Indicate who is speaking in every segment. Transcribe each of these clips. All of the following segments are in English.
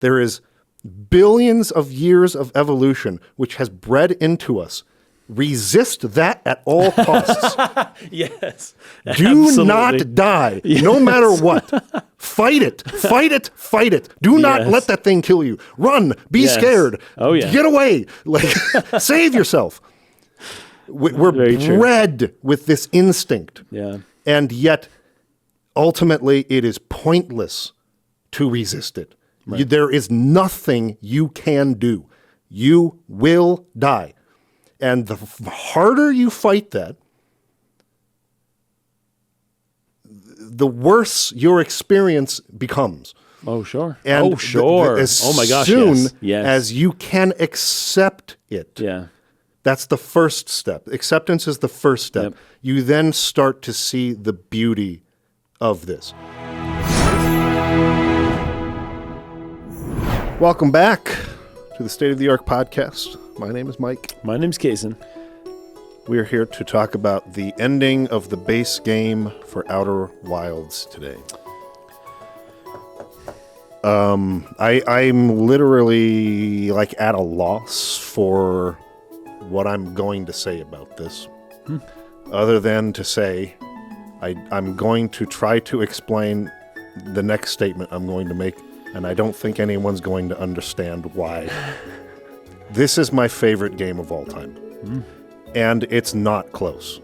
Speaker 1: There is billions of years of evolution which has bred into us. Resist that at all costs.
Speaker 2: Yes.
Speaker 1: Do
Speaker 2: absolutely.
Speaker 1: not die, no matter what. Fight it. Fight it. Fight it. Do not let that thing kill you. Run. Be scared.
Speaker 2: Oh, yeah.
Speaker 1: Get away. Like, save yourself. We're bred with this instinct.
Speaker 2: Yeah.
Speaker 1: And yet, ultimately, it is pointless to resist it.
Speaker 2: Right.
Speaker 1: There is nothing you can do. You will die. And the harder you fight that, the worse your experience becomes.
Speaker 2: Oh, sure.
Speaker 1: And
Speaker 2: as
Speaker 1: oh
Speaker 2: my gosh,
Speaker 1: soon
Speaker 2: yes.
Speaker 1: as you can accept it.
Speaker 2: Yeah.
Speaker 1: That's the first step. Acceptance is the first step.
Speaker 2: Yep.
Speaker 1: You then start to see the beauty of this. Welcome back to the State of the Arc podcast. My name is Mike.
Speaker 2: My name's Kason.
Speaker 1: We're here to talk about the ending of the base game for Outer Wilds today. I'm literally like at a loss for what I'm going to say about this. Other than to say, I'm going to try to explain the next statement I'm going to make, and I don't think anyone's going to understand why. This is my favorite game of all time. And it's not close.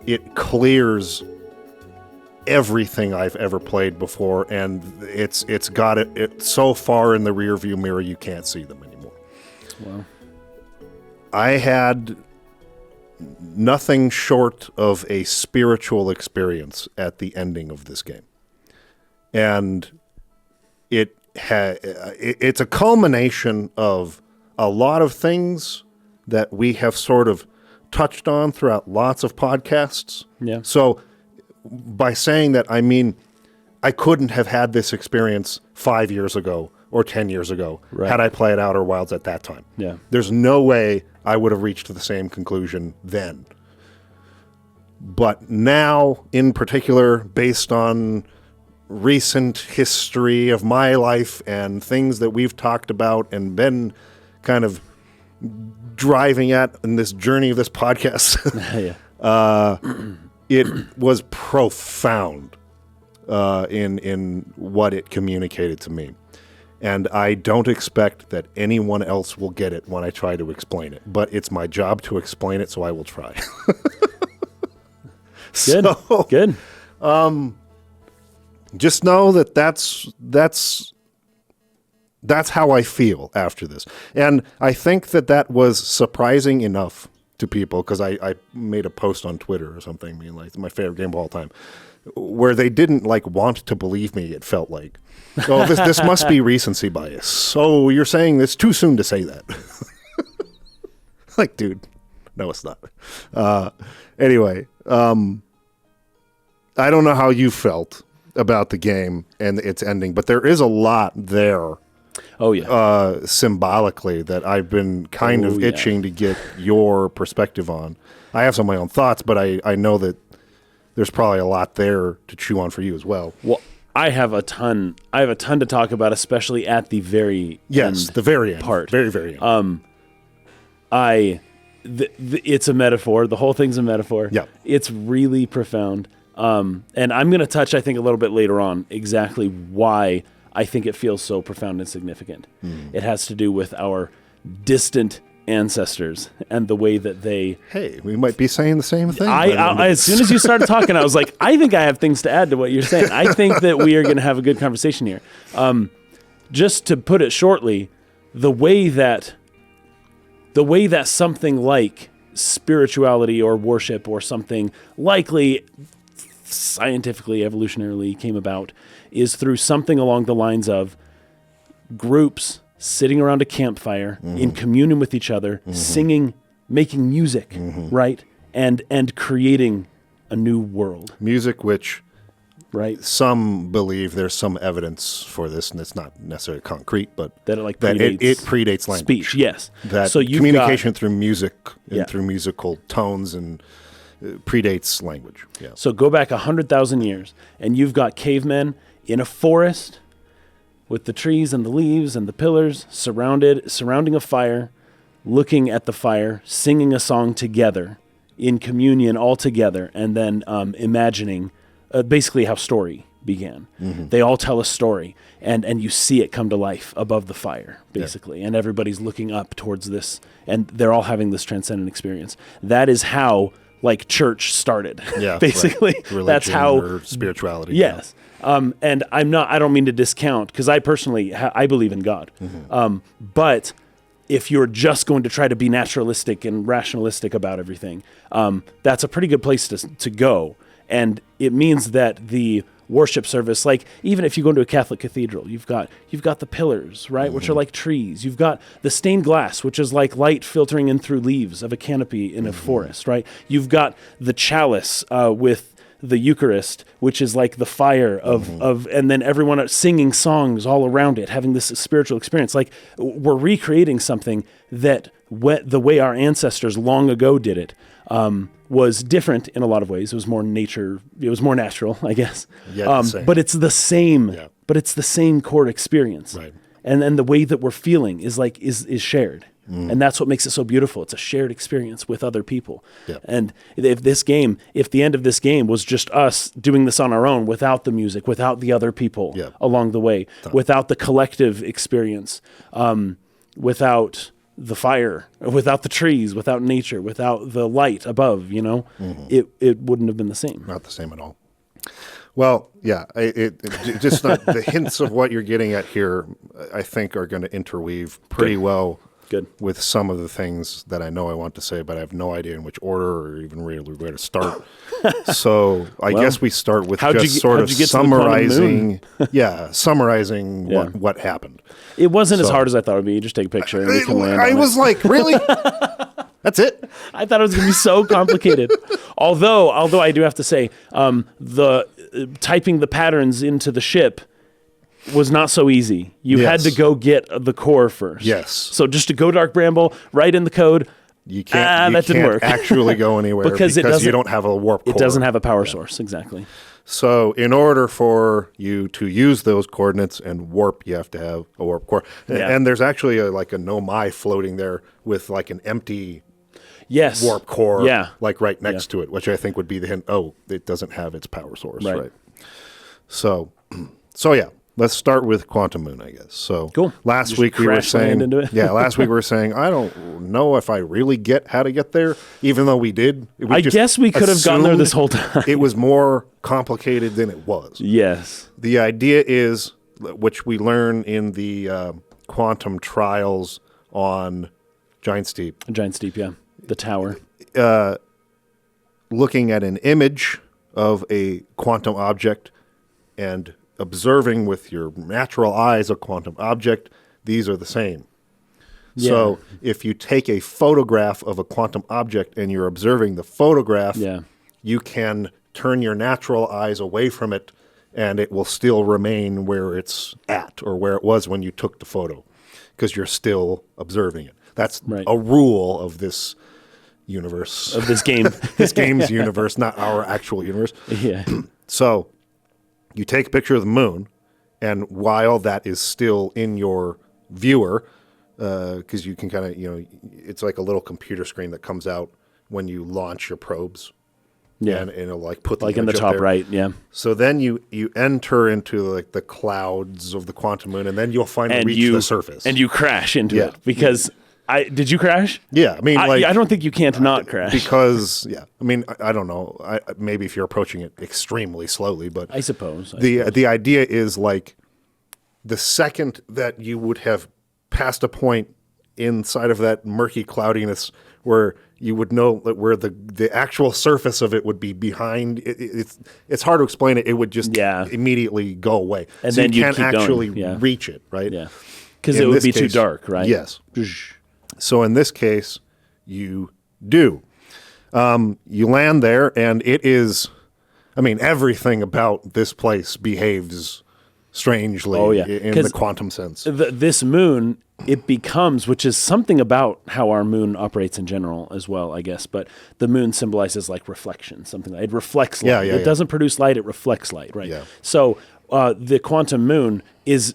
Speaker 1: It clears everything I've ever played before, and it's got it so far in the rearview mirror you can't see them anymore.
Speaker 2: Wow.
Speaker 1: I had nothing short of a spiritual experience at the ending of this game. And it's a culmination of a lot of things that we have sort of touched on throughout lots of podcasts.
Speaker 2: Yeah.
Speaker 1: So by saying that, I mean, I couldn't have had this experience 5 years ago or 10 years ago had I played Outer Wilds at that time.
Speaker 2: Yeah.
Speaker 1: There's no way I would have reached the same conclusion then. But now, in particular, based on recent history of my life and things that we've talked about and been kind of driving at in this journey of this podcast, it was profound in what it communicated to me. And I don't expect that anyone else will get it when I try to explain it. But it's my job to explain it, so I will try.
Speaker 2: Good.
Speaker 1: Just know that that's how I feel after this. And I think that was surprising enough to people, because I made a post on Twitter or something, being like, my favorite game of all time, where they didn't like want to believe me, it felt like. Oh, this must be recency bias. So you're saying this too soon to say that. Like, dude, no, it's not. Anyway, I don't know how you felt about the game and its ending, but there is a lot there.
Speaker 2: Oh, yeah.
Speaker 1: Symbolically that I've been kind of itching to get your perspective on. I have some of my own thoughts, but I know that there's probably a lot there to chew on for you as well.
Speaker 2: Well, I have a ton to talk about, especially at the very end.
Speaker 1: The very end
Speaker 2: part.
Speaker 1: Very, very end.
Speaker 2: It's a metaphor. The whole thing's a metaphor.
Speaker 1: Yeah.
Speaker 2: It's really profound. And I'm going to touch, I think, a little bit later on exactly why I think it feels so profound and significant. It has to do with our distant ancestors and the way that they...
Speaker 1: Hey, we might be saying the same thing.
Speaker 2: As soon as you started talking, I was like, I think I have things to add to what you're saying. I think that we are going to have a good conversation here. Just to put it shortly, the way that something like spirituality or worship or something likely scientifically, evolutionarily came about is through something along the lines of groups sitting around a campfire in communion with each other, singing, making music, right? And creating a new world.
Speaker 1: Music, which
Speaker 2: some
Speaker 1: believe there's some evidence for this, and it's not necessarily concrete, but
Speaker 2: that it
Speaker 1: predates language.
Speaker 2: Speech, yes.
Speaker 1: That so communication through music and through musical tones and predates language. Yeah.
Speaker 2: So go back 100,000 years, and you've got cavemen in a forest with the trees and the leaves and the pillars surrounding a fire, looking at the fire, singing a song together in communion all together, and then imagining basically how story began. Mm-hmm. They all tell a story, and you see it come to life above the fire, basically, and everybody's looking up towards this, and they're all having this transcendent experience. That is how church started. Yeah, basically. Right.
Speaker 1: Religion,
Speaker 2: that's how
Speaker 1: or spirituality.
Speaker 2: Yes. And I don't mean to discount, because I personally I believe in God. Mm-hmm. But if you're just going to try to be naturalistic and rationalistic about everything, that's a pretty good place to go. And it means that the worship service, like even if you go into a Catholic cathedral, you've got the pillars, right, which are like trees. You've got the stained glass, which is like light filtering in through leaves of a canopy in a forest, right? You've got the chalice with the Eucharist, which is like the fire of and then everyone singing songs all around it, having this spiritual experience. Like we're recreating something that the way our ancestors long ago did it was different in a lot of ways. It was more nature. It was more natural, I guess. Yeah, but it's the same. Yeah. But it's the same core experience. Right. And then the way that we're feeling is shared. And that's what makes it so beautiful. It's a shared experience with other people. Yep. And if the end of this game was just us doing this on our own, without the music, without the other people along the way, without the collective experience, without the fire, without the trees, without nature, without the light above, it wouldn't have been the same.
Speaker 1: Not the same at all. Well, yeah, it just not, the hints of what you're getting at here, I think, are going to interweave pretty well. Good. With some of the things that I know I want to say, but I have no idea in which order or even really where to start. So I guess we start with summarizing. Summarizing what happened.
Speaker 2: It wasn't as hard as I thought it would be. You just take a picture and we can land on
Speaker 1: was like, really? That's it?
Speaker 2: I thought it was going to be so complicated. Although I do have to say, the typing the patterns into the ship was not so easy. You had to go get the core first.
Speaker 1: Yes.
Speaker 2: So just to go Dark Bramble, write in the code.
Speaker 1: You can't didn't work. Actually go anywhere because you don't have a warp core.
Speaker 2: It doesn't have a power source, exactly.
Speaker 1: So in order for you to use those coordinates and warp, you have to have a warp core. Yeah. And there's actually a Nomai floating there with like an empty warp core like right next to it, which I think would be the hint. Oh, it doesn't have its power source. Right. So yeah. Let's start with Quantum Moon, I guess. So
Speaker 2: cool.
Speaker 1: Last week we were saying, I don't know if I really get how to get there, even though we did.
Speaker 2: I guess we could have gotten there this whole time.
Speaker 1: It was more complicated than it was.
Speaker 2: Yes.
Speaker 1: The idea is, which we learn in the quantum trials on Giant Steep.
Speaker 2: Giant Steep, yeah. The tower.
Speaker 1: Looking at an image of a quantum object and observing with your natural eyes a quantum object, these are the same. Yeah. So if you take a photograph of a quantum object and you're observing the photograph, you can turn your natural eyes away from it and it will still remain where it's at or where it was when you took the photo because you're still observing it. That's a rule of this universe.
Speaker 2: Of this game.
Speaker 1: This game's universe, not our actual universe. Yeah. So you take a picture of the moon, and while that is still in your viewer, because you can kind of, it's like a little computer screen that comes out when you launch your probes. Yeah. And it'll like put the
Speaker 2: like in the top right, yeah.
Speaker 1: So then you enter into like the clouds of the quantum moon, and then you'll finally reach the surface.
Speaker 2: And you crash into it because... did you crash?
Speaker 1: Yeah, I mean,
Speaker 2: I don't think you can't not crash
Speaker 1: because I mean, I don't know. Maybe if you're approaching it extremely slowly, but
Speaker 2: I suppose
Speaker 1: the idea is like the second that you would have passed a point inside of that murky cloudiness where you would know that where the actual surface of it would be behind. It's hard to explain it. It would just immediately go away,
Speaker 2: and
Speaker 1: so
Speaker 2: then
Speaker 1: you can't actually reach it, right?
Speaker 2: Yeah, because it would be too dark, right?
Speaker 1: Yes. So in this case, you do. You land there, and it is, I mean, everything about this place behaves strangely in the quantum sense.
Speaker 2: This moon, it becomes, which is something about how our moon operates in general as well, I guess, but the moon symbolizes like reflection, something like it reflects light. It doesn't produce light, it reflects light, right? Yeah. So the quantum moon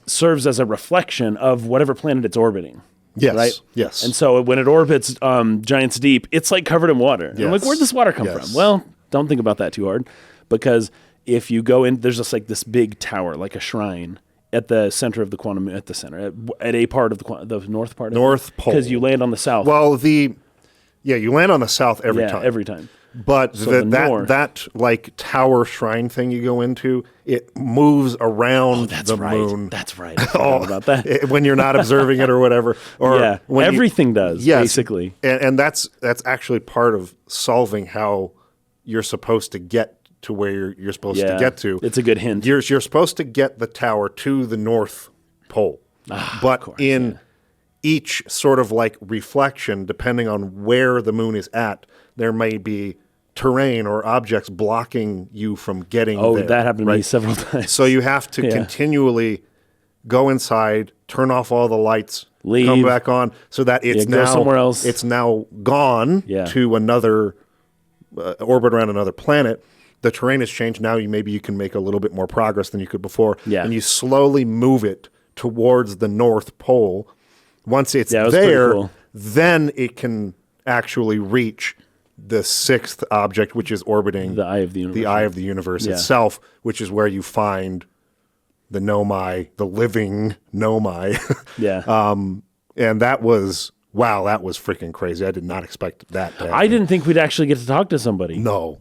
Speaker 2: serves as a reflection of whatever planet it's orbiting.
Speaker 1: Yes.
Speaker 2: Right?
Speaker 1: Yes.
Speaker 2: And so when it orbits Giants Deep, it's like covered in water. And I'm like, where'd this water come from? Well, don't think about that too hard, because if you go in, there's just like this big tower, like a shrine at the center of the quantum, at the center, at a part of the north part.
Speaker 1: North Pole.
Speaker 2: Because you land on the south.
Speaker 1: Well, you land on the south every time.
Speaker 2: every time.
Speaker 1: But
Speaker 2: So
Speaker 1: that like tower shrine thing you go into, it moves around the moon.
Speaker 2: That's right. I forgot about that.
Speaker 1: When you're not observing it or whatever. Or when
Speaker 2: everything does, basically.
Speaker 1: And that's actually part of solving how you're supposed to get to where you're supposed to get to.
Speaker 2: It's a good hint.
Speaker 1: You're supposed to get the tower to the North Pole. But each sort of like reflection, depending on where the moon is at, there may be terrain or objects blocking you from getting there.
Speaker 2: Oh, that happened to me several times.
Speaker 1: So you have to continually go inside, turn off all the lights,
Speaker 2: leave,
Speaker 1: come back on, so that it's now
Speaker 2: somewhere else.
Speaker 1: It's now gone to another orbit around another planet. The terrain has changed. Now maybe you can make a little bit more progress than you could before. Yeah. And you slowly move it towards the North Pole. Once it's there, then it can actually reach the sixth object, which is orbiting
Speaker 2: the eye of the universe.
Speaker 1: The eye of the universe itself, which is where you find the Nomai, the living Nomai. And that was freaking crazy. I did not expect that to happen.
Speaker 2: I didn't think we'd actually get to talk to somebody.
Speaker 1: No.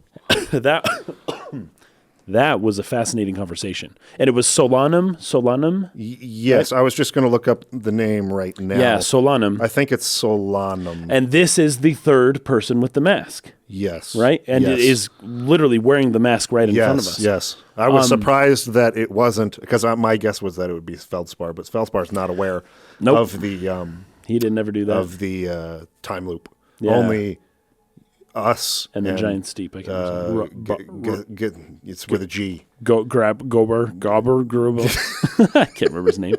Speaker 2: That was a fascinating conversation. And it was Solanum?
Speaker 1: Yes, right? I was just going to look up the name right now.
Speaker 2: Yeah, Solanum.
Speaker 1: I think it's Solanum.
Speaker 2: And this is the third person with the mask.
Speaker 1: Yes.
Speaker 2: Right? And it is literally wearing the mask right in front of us.
Speaker 1: Yes. I was surprised that it wasn't, because my guess was that it would be Feldspar, but Feldspar is not aware of the...
Speaker 2: he didn't ever do that.
Speaker 1: Of the time loop. Yeah. Only us
Speaker 2: and the Giant Steep. I can't
Speaker 1: it's with a G.
Speaker 2: Gruber. I can't remember his name.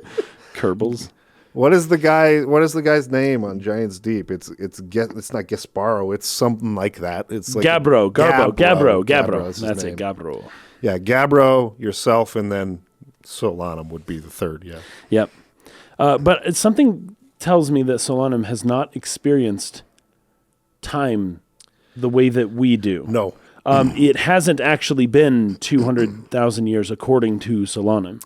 Speaker 2: Kerbals.
Speaker 1: What is the guy's name on Giant's Deep? It's not Gasparo. It's something like that. It's like
Speaker 2: Gabro. That's
Speaker 1: name.
Speaker 2: it. Gabro.
Speaker 1: Yeah, Gabro, yourself, and then Solanum would be the third. Yeah.
Speaker 2: Yep. But something tells me that Solanum has not experienced time the way that we do.
Speaker 1: No.
Speaker 2: It hasn't actually been 200,000 years according to Solanum.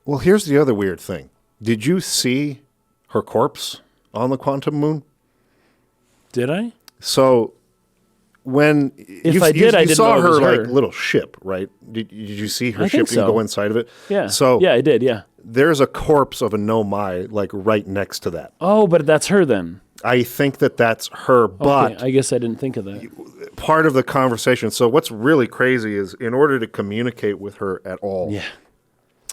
Speaker 1: Well, here's the other weird thing. Did you see her corpse on the quantum moon?
Speaker 2: Did I?
Speaker 1: So when
Speaker 2: I didn't
Speaker 1: saw
Speaker 2: know it was
Speaker 1: her
Speaker 2: her.
Speaker 1: like little ship, right? Did you see her
Speaker 2: I
Speaker 1: ship
Speaker 2: think so.
Speaker 1: and go inside of it?
Speaker 2: Yeah.
Speaker 1: So
Speaker 2: yeah, I did. Yeah.
Speaker 1: There's a corpse of a Nomai like right next to that.
Speaker 2: Oh, but that's her then.
Speaker 1: I think that's her, but
Speaker 2: okay, I guess I didn't think of that.
Speaker 1: Part of the conversation. So what's really crazy is in order to communicate with her at all,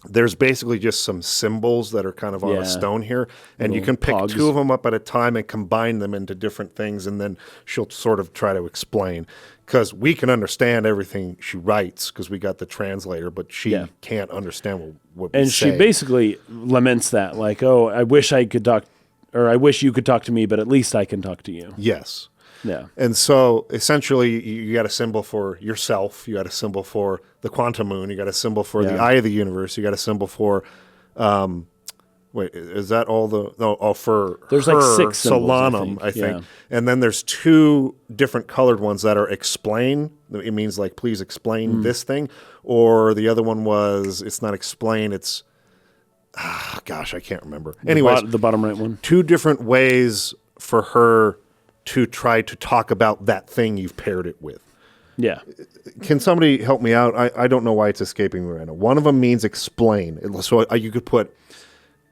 Speaker 1: there's basically just some symbols that are kind of on a stone here, and you can pick
Speaker 2: pogs.
Speaker 1: two of them up at a time and combine them into different things, and then she'll sort of try to explain. Because we can understand everything she writes because we got the translator, but she can't understand what we
Speaker 2: say. And she basically laments that, like, oh, I wish I could talk, or I wish you could talk to me, but at least I can talk to you.
Speaker 1: Yes.
Speaker 2: Yeah.
Speaker 1: And so essentially you got a symbol for yourself, you got a symbol for the quantum moon, you got a symbol for the eye of the universe, you got a symbol for wait, is that all for
Speaker 2: there's
Speaker 1: her,
Speaker 2: like 6 symbols,
Speaker 1: Solanum, I think. And then there's 2 different colored ones that are explain. It means like please explain this thing. Or the other one was it's not explain, it's gosh, I can't remember. Anyways,
Speaker 2: the bottom right one.
Speaker 1: 2 different ways for her to try to talk about that thing you've paired it with.
Speaker 2: Yeah.
Speaker 1: Can somebody help me out? I don't know why it's escaping me right now. One of them means explain. So you could put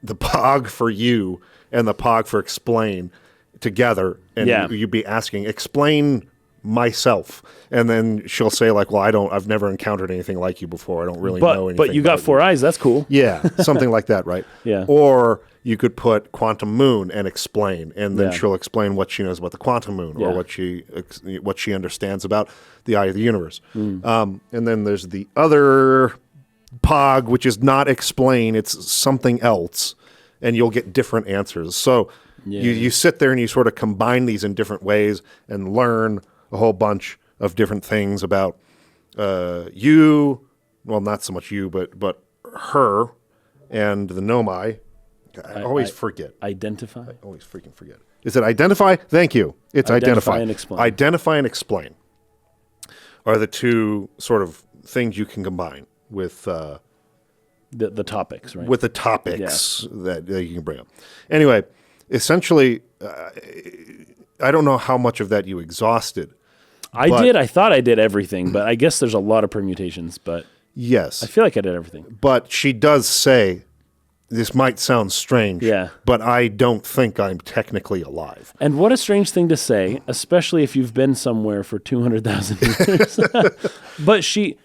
Speaker 1: the pog for you and the pog for explain together, and you'd be asking, explain myself. And then she'll say like, well, I've never encountered anything like you before. I don't really know anything.
Speaker 2: But you got 4 eyes. That's cool.
Speaker 1: Yeah. Something like that. Right.
Speaker 2: Yeah.
Speaker 1: Or you could put quantum moon and explain, and then she'll explain what she knows about the quantum moon or what she understands about the eye of the universe. And then there's the other pog, which is not explain. It's something else, and you'll get different answers. So you sit there and you sort of combine these in different ways and learn a whole bunch of different things about you. Well, not so much you, but her and the Nomai. I always forget.
Speaker 2: Identify.
Speaker 1: I always freaking forget. Is it identify? Thank you. It's identify.
Speaker 2: And explain.
Speaker 1: Identify and explain are the two sort of things you can combine with
Speaker 2: the topics, right?
Speaker 1: with the topics that you can bring up. Anyway, essentially, I don't know how much of that you exhausted.
Speaker 2: I thought I did everything, but I guess there's a lot of permutations, but
Speaker 1: Yes.
Speaker 2: I feel like I did everything.
Speaker 1: But she does say, this might sound strange, but I don't think I'm technically alive.
Speaker 2: And what a strange thing to say, especially if you've been somewhere for 200,000 years. But she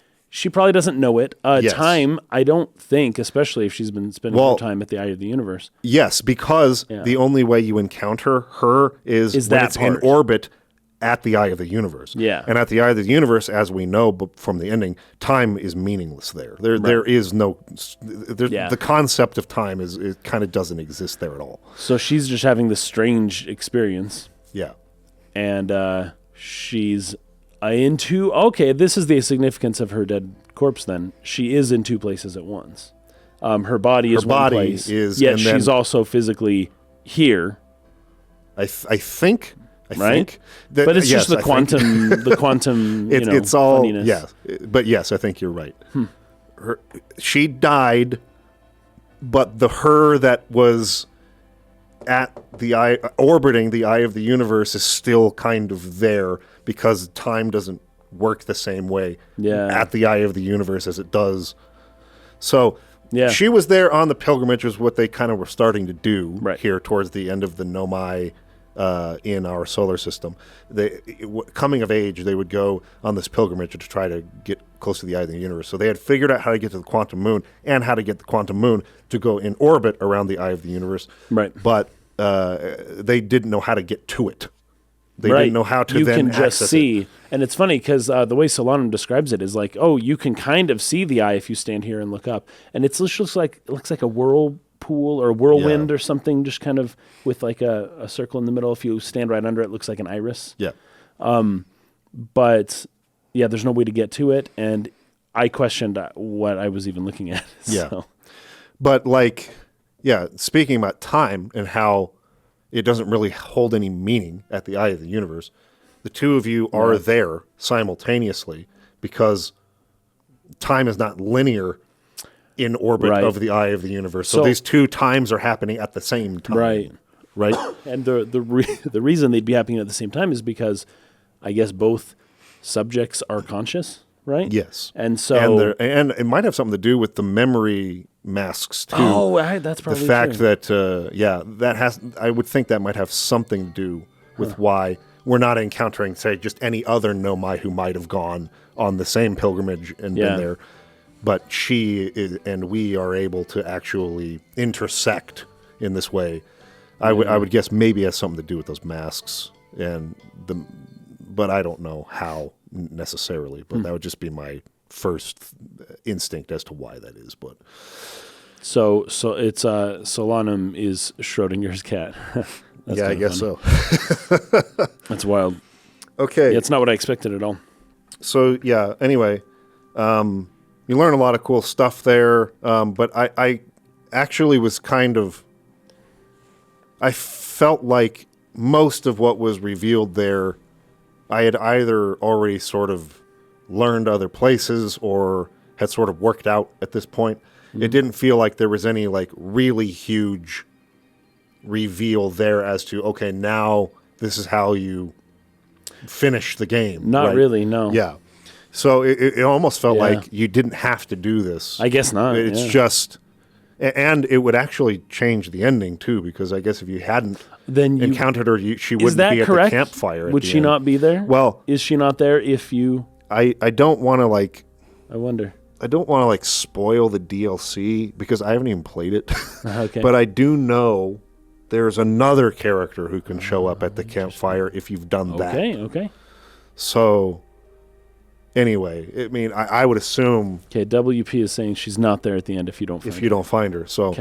Speaker 2: probably doesn't know it.
Speaker 1: Yes.
Speaker 2: Time, I don't think, especially if she's been spending her time at the eye of the universe.
Speaker 1: Yes, because the only way you encounter her is when
Speaker 2: that
Speaker 1: it's in
Speaker 2: part.
Speaker 1: orbit at the eye of the universe.
Speaker 2: Yeah.
Speaker 1: And at the eye of the universe, as we know from the ending, time is meaningless there. There is no... The concept of time it kind of doesn't exist there at all.
Speaker 2: So she's just having this strange experience.
Speaker 1: Yeah.
Speaker 2: And she's into... Okay, this is the significance of her dead corpse then. She is in two places at once. Her body is one place, yet she's also physically here.
Speaker 1: I think...
Speaker 2: Right,
Speaker 1: that,
Speaker 2: but it's just the quantum.
Speaker 1: It's all
Speaker 2: funniness.
Speaker 1: Yeah, but yes, I think you're right. She died, but the her that was at the eye, orbiting the eye of the universe, is still kind of there because time doesn't work the same way at the eye of the universe as it does. So she was there on the pilgrimage, was what they kind of were starting to do here towards the end of the Nomai. In our solar system, coming of age, they would go on this pilgrimage to try to get close to the eye of the universe. So they had figured out how to get to the quantum moon and how to get the quantum moon to go in orbit around the eye of the universe.
Speaker 2: Right.
Speaker 1: But they didn't know how to get to it. They didn't know how to then
Speaker 2: access it. You can just see.
Speaker 1: It.
Speaker 2: And it's funny because the way Solanum describes it is like, oh, you can kind of see the eye if you stand here and look up. And it looks like a whirlpool or a whirlwind or something, just kind of with like a circle in the middle. If you stand right under it, looks like an iris.
Speaker 1: Yeah.
Speaker 2: But there's no way to get to it. And I questioned what I was even looking at.
Speaker 1: Yeah.
Speaker 2: So.
Speaker 1: But speaking about time and how it doesn't really hold any meaning at the eye of the universe, the two of you are there simultaneously because time is not linear in orbit of the eye of the universe. So these two times are happening at the same time. Right.
Speaker 2: And the reason they'd be happening at the same time is because I guess both subjects are conscious, right?
Speaker 1: Yes.
Speaker 2: And so...
Speaker 1: And it might have something to do with the memory masks, too.
Speaker 2: Oh, that's probably
Speaker 1: the fact
Speaker 2: true.
Speaker 1: that, I would think that might have something to do with why we're not encountering, say, just any other Nomai who might have gone on the same pilgrimage and been there. But and we are able to actually intersect in this way. I would guess maybe it has something to do with those masks, but I don't know how necessarily. But that would just be my first instinct as to why that is. But
Speaker 2: so it's Solanum is Schrodinger's cat.
Speaker 1: I guess so.
Speaker 2: That's wild.
Speaker 1: Okay,
Speaker 2: it's not what I expected at all.
Speaker 1: So anyway. You learn a lot of cool stuff there, but I actually was I felt like most of what was revealed there, I had either already sort of learned other places or had sort of worked out at this point. It didn't feel like there was any like really huge reveal there as to, okay, now this is how you finish the game.
Speaker 2: Not really, no.
Speaker 1: Yeah. So it almost felt like you didn't have to do this.
Speaker 2: I guess not.
Speaker 1: It's just, and it would actually change the ending too, because I guess if you hadn't encountered her, she wouldn't be at the campfire.
Speaker 2: Would she not be there?
Speaker 1: Well,
Speaker 2: is she not there if you?
Speaker 1: I don't want to
Speaker 2: I wonder.
Speaker 1: I don't want to spoil the DLC because I haven't even played it.
Speaker 2: Okay.
Speaker 1: But I do know there's another character who can show up at the campfire if you've done that.
Speaker 2: Okay.
Speaker 1: So. Anyway, I mean, I would assume...
Speaker 2: Okay, WP is saying she's not there at the end if you don't find her.
Speaker 1: So,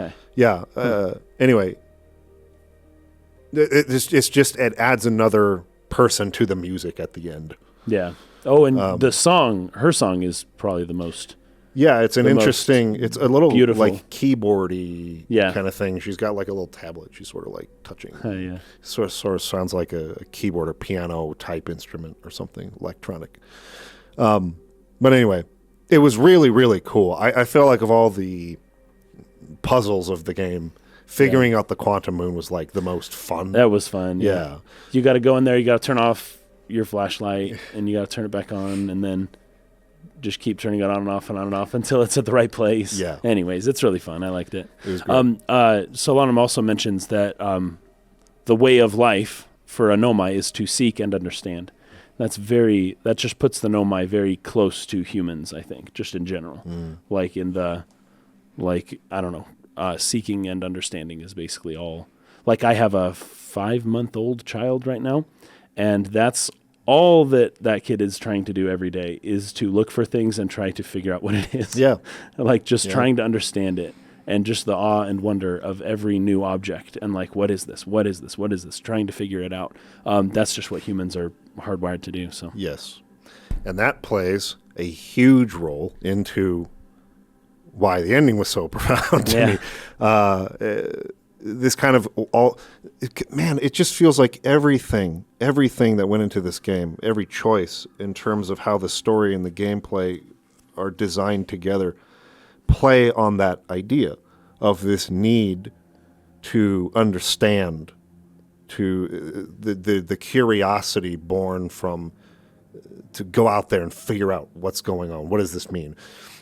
Speaker 1: anyway, it adds another person to the music at the end.
Speaker 2: Yeah. Oh, and her song is probably the most
Speaker 1: Yeah, it's an interesting. It's a little
Speaker 2: beautiful.
Speaker 1: like keyboardy
Speaker 2: Yeah.
Speaker 1: kind of thing. She's got like a little tablet. She's sort of like touching.
Speaker 2: Yeah.
Speaker 1: Sort of sounds like a keyboard or piano type instrument or something electronic. But anyway, it was really, really cool. I feel like of all the puzzles of the game, figuring out the quantum moon was like the most fun.
Speaker 2: That was fun.
Speaker 1: Yeah.
Speaker 2: You got to go in there. You got to turn off your flashlight, and you got to turn it back on, and then just keep turning it on and off and on and off until it's at the right place.
Speaker 1: Yeah.
Speaker 2: Anyways, it's really fun. I liked it.
Speaker 1: It was great.
Speaker 2: Solanum also mentions that the way of life for a nomai is to seek and understand. That just puts the nomai very close to humans, I think, just in general. Like I don't know, seeking and understanding is basically all. Like I have a 5-month-old child right now, and that's all that kid is trying to do every day is to look for things and try to figure out what it is.
Speaker 1: Yeah.
Speaker 2: Like just trying to understand it, and just the awe and wonder of every new object, and like, what is this? What is this? What is this? Trying to figure it out. That's just what humans are hardwired to do. So
Speaker 1: Yes. And that plays a huge role into why the ending was so profound to me. This kind of it just feels like everything that went into this game, every choice in terms of how the story and the gameplay are designed together, play on that idea of this need to understand, to the curiosity born from to go out there and figure out what's going on. What does this mean?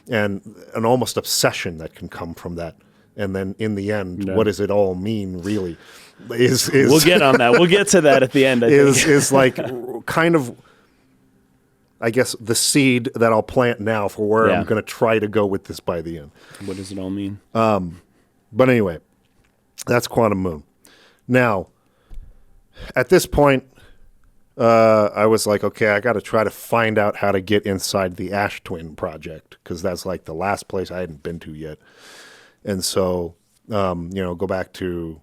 Speaker 1: And an almost obsession that can come from that. And then in the end, what does it all mean really? Is
Speaker 2: we'll get on that. We'll get to that at the end, I think.
Speaker 1: Is like kind of, I guess, the seed that I'll plant now for where I'm going to try to go with this by the end.
Speaker 2: What does it all mean?
Speaker 1: But anyway, that's Quantum Moon. Now, at this point, I was like, okay, I got to try to find out how to get inside the Ash Twin project, because that's like the last place I hadn't been to yet. And so, go back to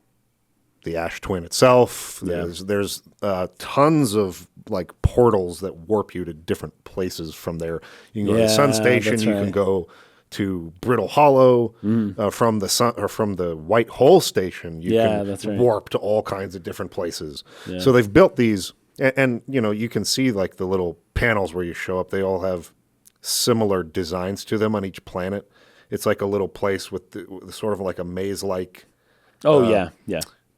Speaker 1: the Ash Twin itself. There's tons of like portals that warp you to different places from there. You can go to the Sun Station. You can go to Brittle Hollow. From the sun or from the White Hole Station. You can warp to all kinds of different places. Yeah. So they've built these, and you can see like the little panels where you show up. They all have similar designs to them on each planet. It's like a little place with sort of like a maze-like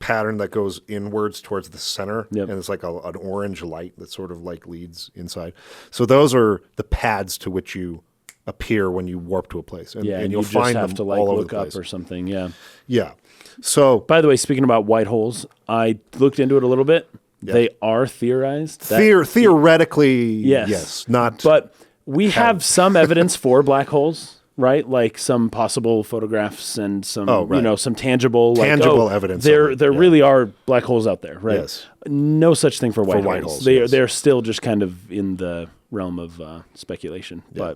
Speaker 1: pattern that goes inwards towards the center. Yep. And it's like an orange light that sort of like leads inside. So those are the pads to which you appear when you warp to a place. And you'll
Speaker 2: just
Speaker 1: find
Speaker 2: have
Speaker 1: them
Speaker 2: to like
Speaker 1: all over
Speaker 2: look
Speaker 1: the
Speaker 2: up
Speaker 1: place.
Speaker 2: Or something, Yeah.
Speaker 1: So,
Speaker 2: by the way, speaking about white holes, I looked into it a little bit. Yeah. They are theorized.
Speaker 1: Theoretically, yes. Not.
Speaker 2: But we have some evidence for black holes. Right, like some possible photographs and some, some tangible
Speaker 1: evidence.
Speaker 2: There really are black holes out there, right?
Speaker 1: Yes.
Speaker 2: No such thing for white holes. They're still just kind of in the realm of speculation. Yeah.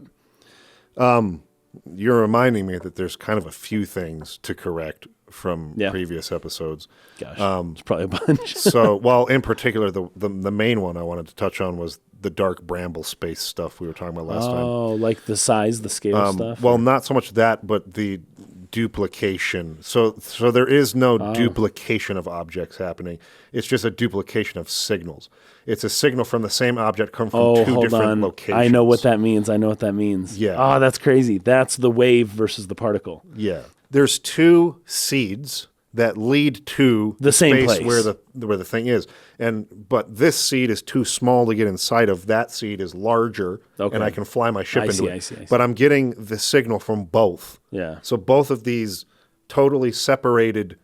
Speaker 2: But
Speaker 1: you're reminding me that there's kind of a few things to correct from previous episodes.
Speaker 2: Gosh, it's probably a bunch.
Speaker 1: So, well, in particular, the main one I wanted to touch on was the dark bramble space stuff we were talking about last time.
Speaker 2: Oh, like the size, the scale stuff?
Speaker 1: Well, not so much that, but the duplication. So there is no duplication of objects happening. It's just a duplication of signals. It's a signal from the same object come from two different locations.
Speaker 2: I know what that means. Yeah. Oh, that's crazy. That's the wave versus the particle.
Speaker 1: Yeah. There's two seeds that lead to
Speaker 2: the same
Speaker 1: space
Speaker 2: place
Speaker 1: where the thing is, but this seed is too small to get inside of. That seed is larger, and I can fly my ship into it. I see. But I'm getting the signal from both.
Speaker 2: Yeah.
Speaker 1: So both of these totally separated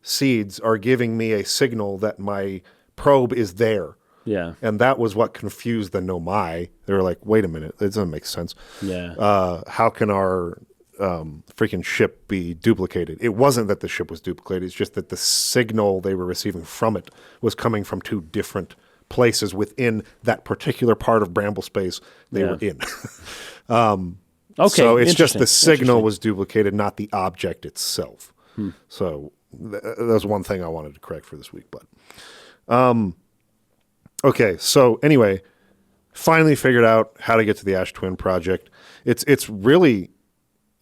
Speaker 1: seeds are giving me a signal that my probe is there.
Speaker 2: Yeah.
Speaker 1: And that was what confused the Nomai. They were like, wait a minute, it doesn't make sense.
Speaker 2: Yeah.
Speaker 1: How can our freaking ship be duplicated? It wasn't that the ship was duplicated. It's just that the signal they were receiving from it was coming from two different places within that particular part of Bramble space they were in.
Speaker 2: Okay.
Speaker 1: So it's just the signal was duplicated, not the object itself. So that was one thing I wanted to correct for this week. But okay. So anyway, finally figured out how to get to the Ash Twin Project. It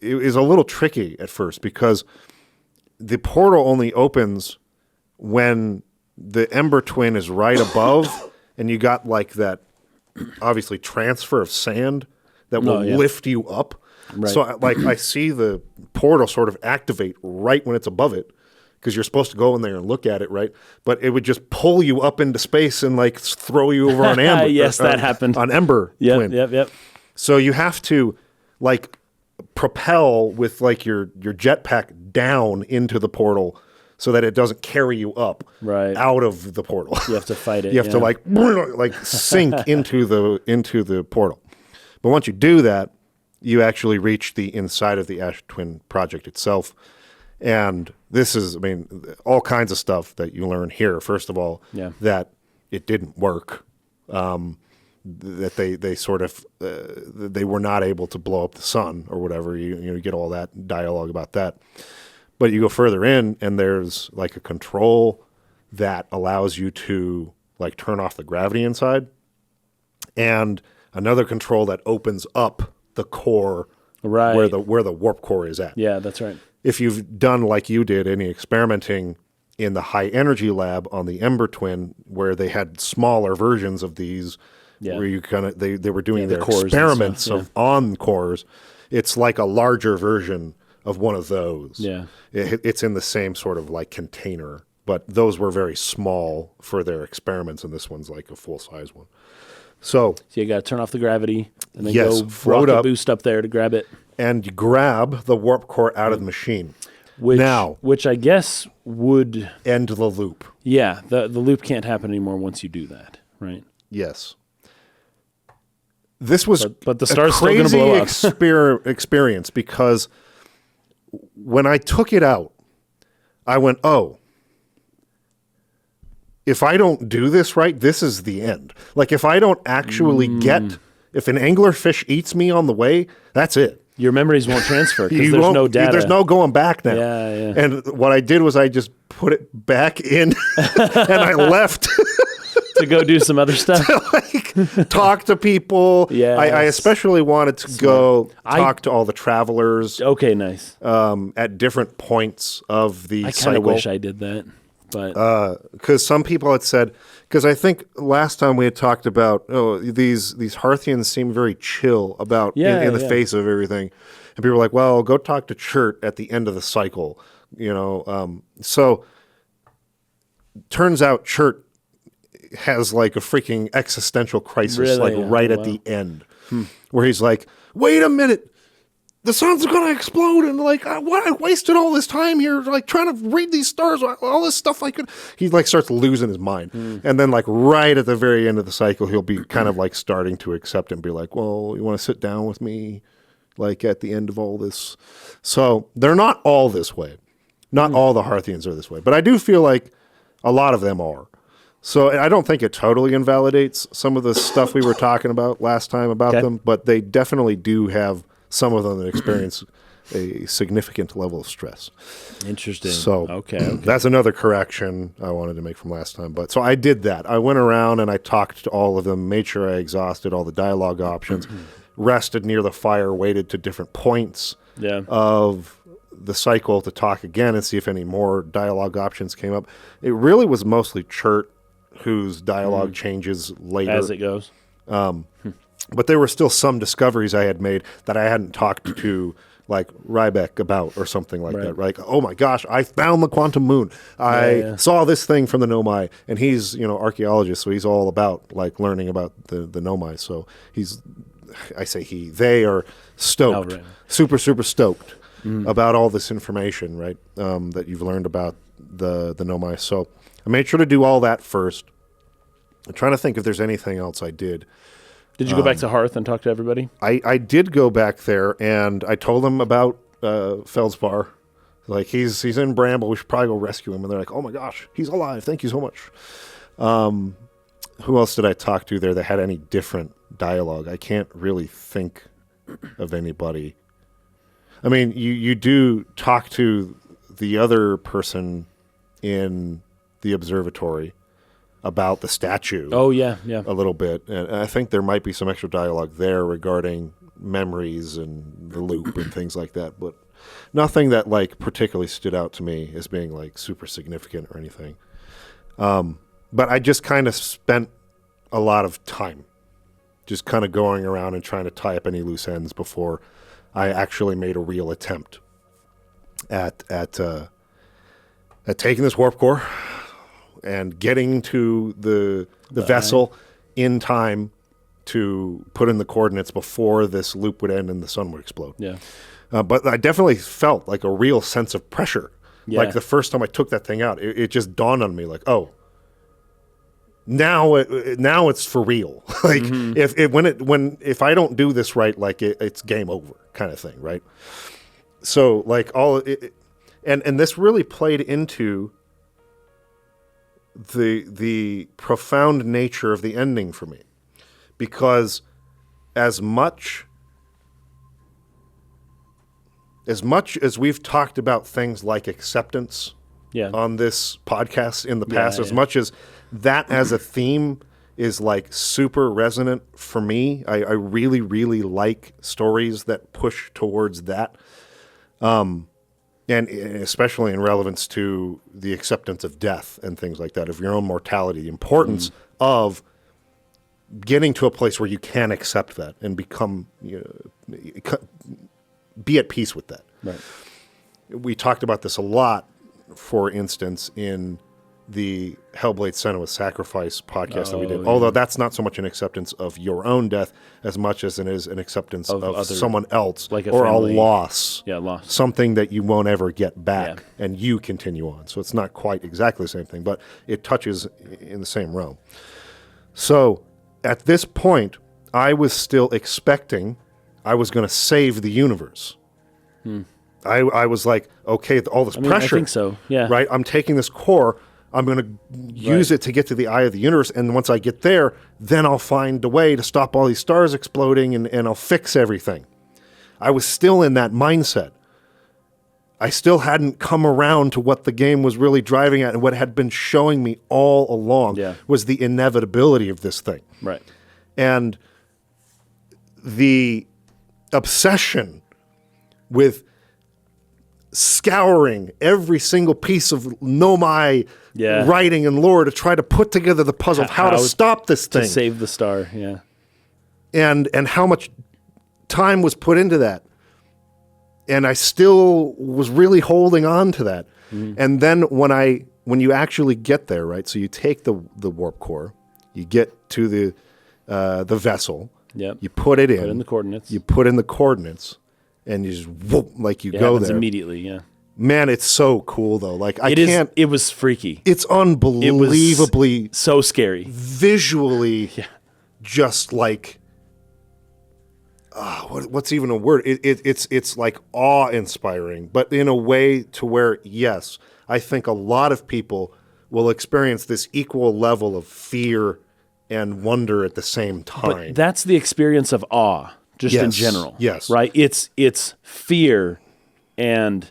Speaker 1: is a little tricky at first because the portal only opens when the Ember Twin is right above, and you got like that, obviously, transfer of sand that will lift you up.
Speaker 2: Right.
Speaker 1: So I see the portal sort of activate right when it's above it, because you're supposed to go in there and look at it, right? But it would just pull you up into space and like throw you over on Amber.
Speaker 2: Yes, that happened.
Speaker 1: On Ember Twin.
Speaker 2: Yep.
Speaker 1: So you have to like propel with like your jetpack down into the portal so that it doesn't carry you up out of the portal.
Speaker 2: You have to fight it.
Speaker 1: You have to like sink into the portal. But once you do that, you actually reach the inside of the Ash Twin Project itself. And this is, I mean, all kinds of stuff that you learn here. First of all, that it didn't work. That they sort of they were not able to blow up the sun or whatever. You get all that dialogue about that. But you go further in, and there's like a control that allows you to like turn off the gravity inside, and another control that opens up the core where the warp core is at.
Speaker 2: Yeah, that's right.
Speaker 1: If you've done like you did any experimenting in the high energy lab on the Ember Twin, where they had smaller versions of these, where you kind of they were doing their experiments on cores, it's like a larger version of one of those.
Speaker 2: Yeah,
Speaker 1: it's in the same sort of like container, but those were very small for their experiments, and this one's like a full size one. So
Speaker 2: you got to turn off the gravity and then
Speaker 1: float
Speaker 2: rocket
Speaker 1: up,
Speaker 2: boost up there to grab it.
Speaker 1: And you grab the warp core out of the machine. Which I guess would
Speaker 2: end
Speaker 1: the loop.
Speaker 2: Yeah, the loop can't happen anymore once you do that, right?
Speaker 1: Yes. This was
Speaker 2: but the star's
Speaker 1: a crazy
Speaker 2: still gonna blow up.
Speaker 1: experience, because when I took it out, I went, oh, if I don't do this right, this is the end. Like if I don't actually if an anglerfish eats me on the way, that's it.
Speaker 2: Your memories won't transfer because there's no data.
Speaker 1: There's no going back now.
Speaker 2: Yeah.
Speaker 1: And what I did was I just put it back in and I left.
Speaker 2: To go do some other stuff?
Speaker 1: To talk to people.
Speaker 2: Yeah.
Speaker 1: I especially wanted to go talk to all the travelers.
Speaker 2: Okay, nice.
Speaker 1: At different points of the cycle.
Speaker 2: I kind of wish I did that. But
Speaker 1: because some people had said, because I think last time we had talked about, these Hearthians seem very chill about in the face of everything, and people were like, well, go talk to Chert at the end of the cycle, So turns out Chert has like a freaking existential crisis, at the end, where he's like, wait a minute. The sun's going to explode, and like, I wasted all this time here, like trying to read these stars, all this stuff I could. He like starts losing his mind, and then like right at the very end of the cycle, he'll be kind of like starting to accept and be like, "Well, you want to sit down with me, like at the end of all this?" So they're not all this way. Not all the Hearthians are this way, but I do feel like a lot of them are. So I don't think it totally invalidates some of the stuff we were talking about last time about them, but they definitely do have. Some of them that experience a significant level of stress.
Speaker 2: Interesting.
Speaker 1: So
Speaker 2: okay.
Speaker 1: That's another correction I wanted to make from last time. But so I did that. I went around and I talked to all of them, made sure I exhausted all the dialogue options, rested near the fire, waited to different points of the cycle to talk again and see if any more dialogue options came up. It really was mostly Chert whose dialogue changes later.
Speaker 2: As it goes.
Speaker 1: But there were still some discoveries I had made that I hadn't talked to, like Ryback about or something like that. Like, oh my gosh, I found the quantum moon. I saw this thing from the Nomai, and he's archaeologist, so he's all about like learning about the Nomai. So they are stoked, super stoked about all this information, right? That you've learned about the Nomai. So I made sure to do all that first. I'm trying to think if there's anything else I did.
Speaker 2: Did you go back to Hearth and talk to everybody?
Speaker 1: I did go back there, and I told them about Feldspar. Like, he's in Bramble. We should probably go rescue him. And they're like, oh, my gosh, he's alive. Thank you so much. Who else did I talk to there that had any different dialogue? I can't really think of anybody. I mean, you do talk to the other person in the observatory. about the statue.
Speaker 2: Oh yeah, yeah.
Speaker 1: A little bit, and I think there might be some extra dialogue there regarding memories and the loop and things like that, but nothing that like particularly stood out to me as being like super significant or anything. But I just kind of spent a lot of time just kind of going around and trying to tie up any loose ends before I actually made a real attempt at taking this warp core and getting to the vessel in time to put in the coordinates before this loop would end and the sun would explode.
Speaker 2: Yeah.
Speaker 1: But I definitely felt like a real sense of pressure.
Speaker 2: Yeah.
Speaker 1: Like the first time I took that thing out, it just dawned on me like, oh, now it's for real. Like if I don't do this right, like it's game over kind of thing, right? So like and this really played into the profound nature of the ending for me, because as much as we've talked about things like acceptance on this podcast in the past, as much as that as a theme is like super resonant for me, I really, really like stories that push towards that. And especially in relevance to the acceptance of death and things like that, of your own mortality, the importance of getting to a place where you can accept that and become, be at peace with that.
Speaker 2: Right.
Speaker 1: We talked about this a lot, for instance, in the Hellblade Senua's Sacrifice podcast that we did. Although that's not so much an acceptance of your own death as much as it is an acceptance of someone else,
Speaker 2: like
Speaker 1: or
Speaker 2: family.
Speaker 1: a loss.
Speaker 2: Yeah, loss.
Speaker 1: Something that you won't ever get back, and you continue on. So it's not quite exactly the same thing, but it touches in the same realm. So at this point, I was still expecting I was going to save the universe. I was like, okay, all this pressure.
Speaker 2: I think so, yeah.
Speaker 1: Right? I'm taking this core, I'm going to use it to get to the eye of the universe, and once I get there, then I'll find a way to stop all these stars exploding, and I'll fix everything. I was still in that mindset. I still hadn't come around to what the game was really driving at, and what had been showing me all along was the inevitability of this thing.
Speaker 2: Right.
Speaker 1: And the obsession with scouring every single piece of Nomai writing and lore to try to put together the puzzle of how to stop this thing.
Speaker 2: To save the star,
Speaker 1: And how much time was put into that. And I still was really holding on to that. And then when you actually get there, right? So you take the warp core, you get to the vessel, you put it in.
Speaker 2: Put in the coordinates.
Speaker 1: You put in the coordinates. And you just whoop, like you go there
Speaker 2: immediately.
Speaker 1: Man, it's so cool though. Like
Speaker 2: it was freaky.
Speaker 1: It's unbelievably
Speaker 2: it was so scary.
Speaker 1: Visually, just like what's even a word? It's like awe-inspiring, but in a way to where, yes, I think a lot of people will experience this equal level of fear and wonder at the same time.
Speaker 2: But that's the experience of awe. Just in general.
Speaker 1: Yes.
Speaker 2: Right? It's fear, and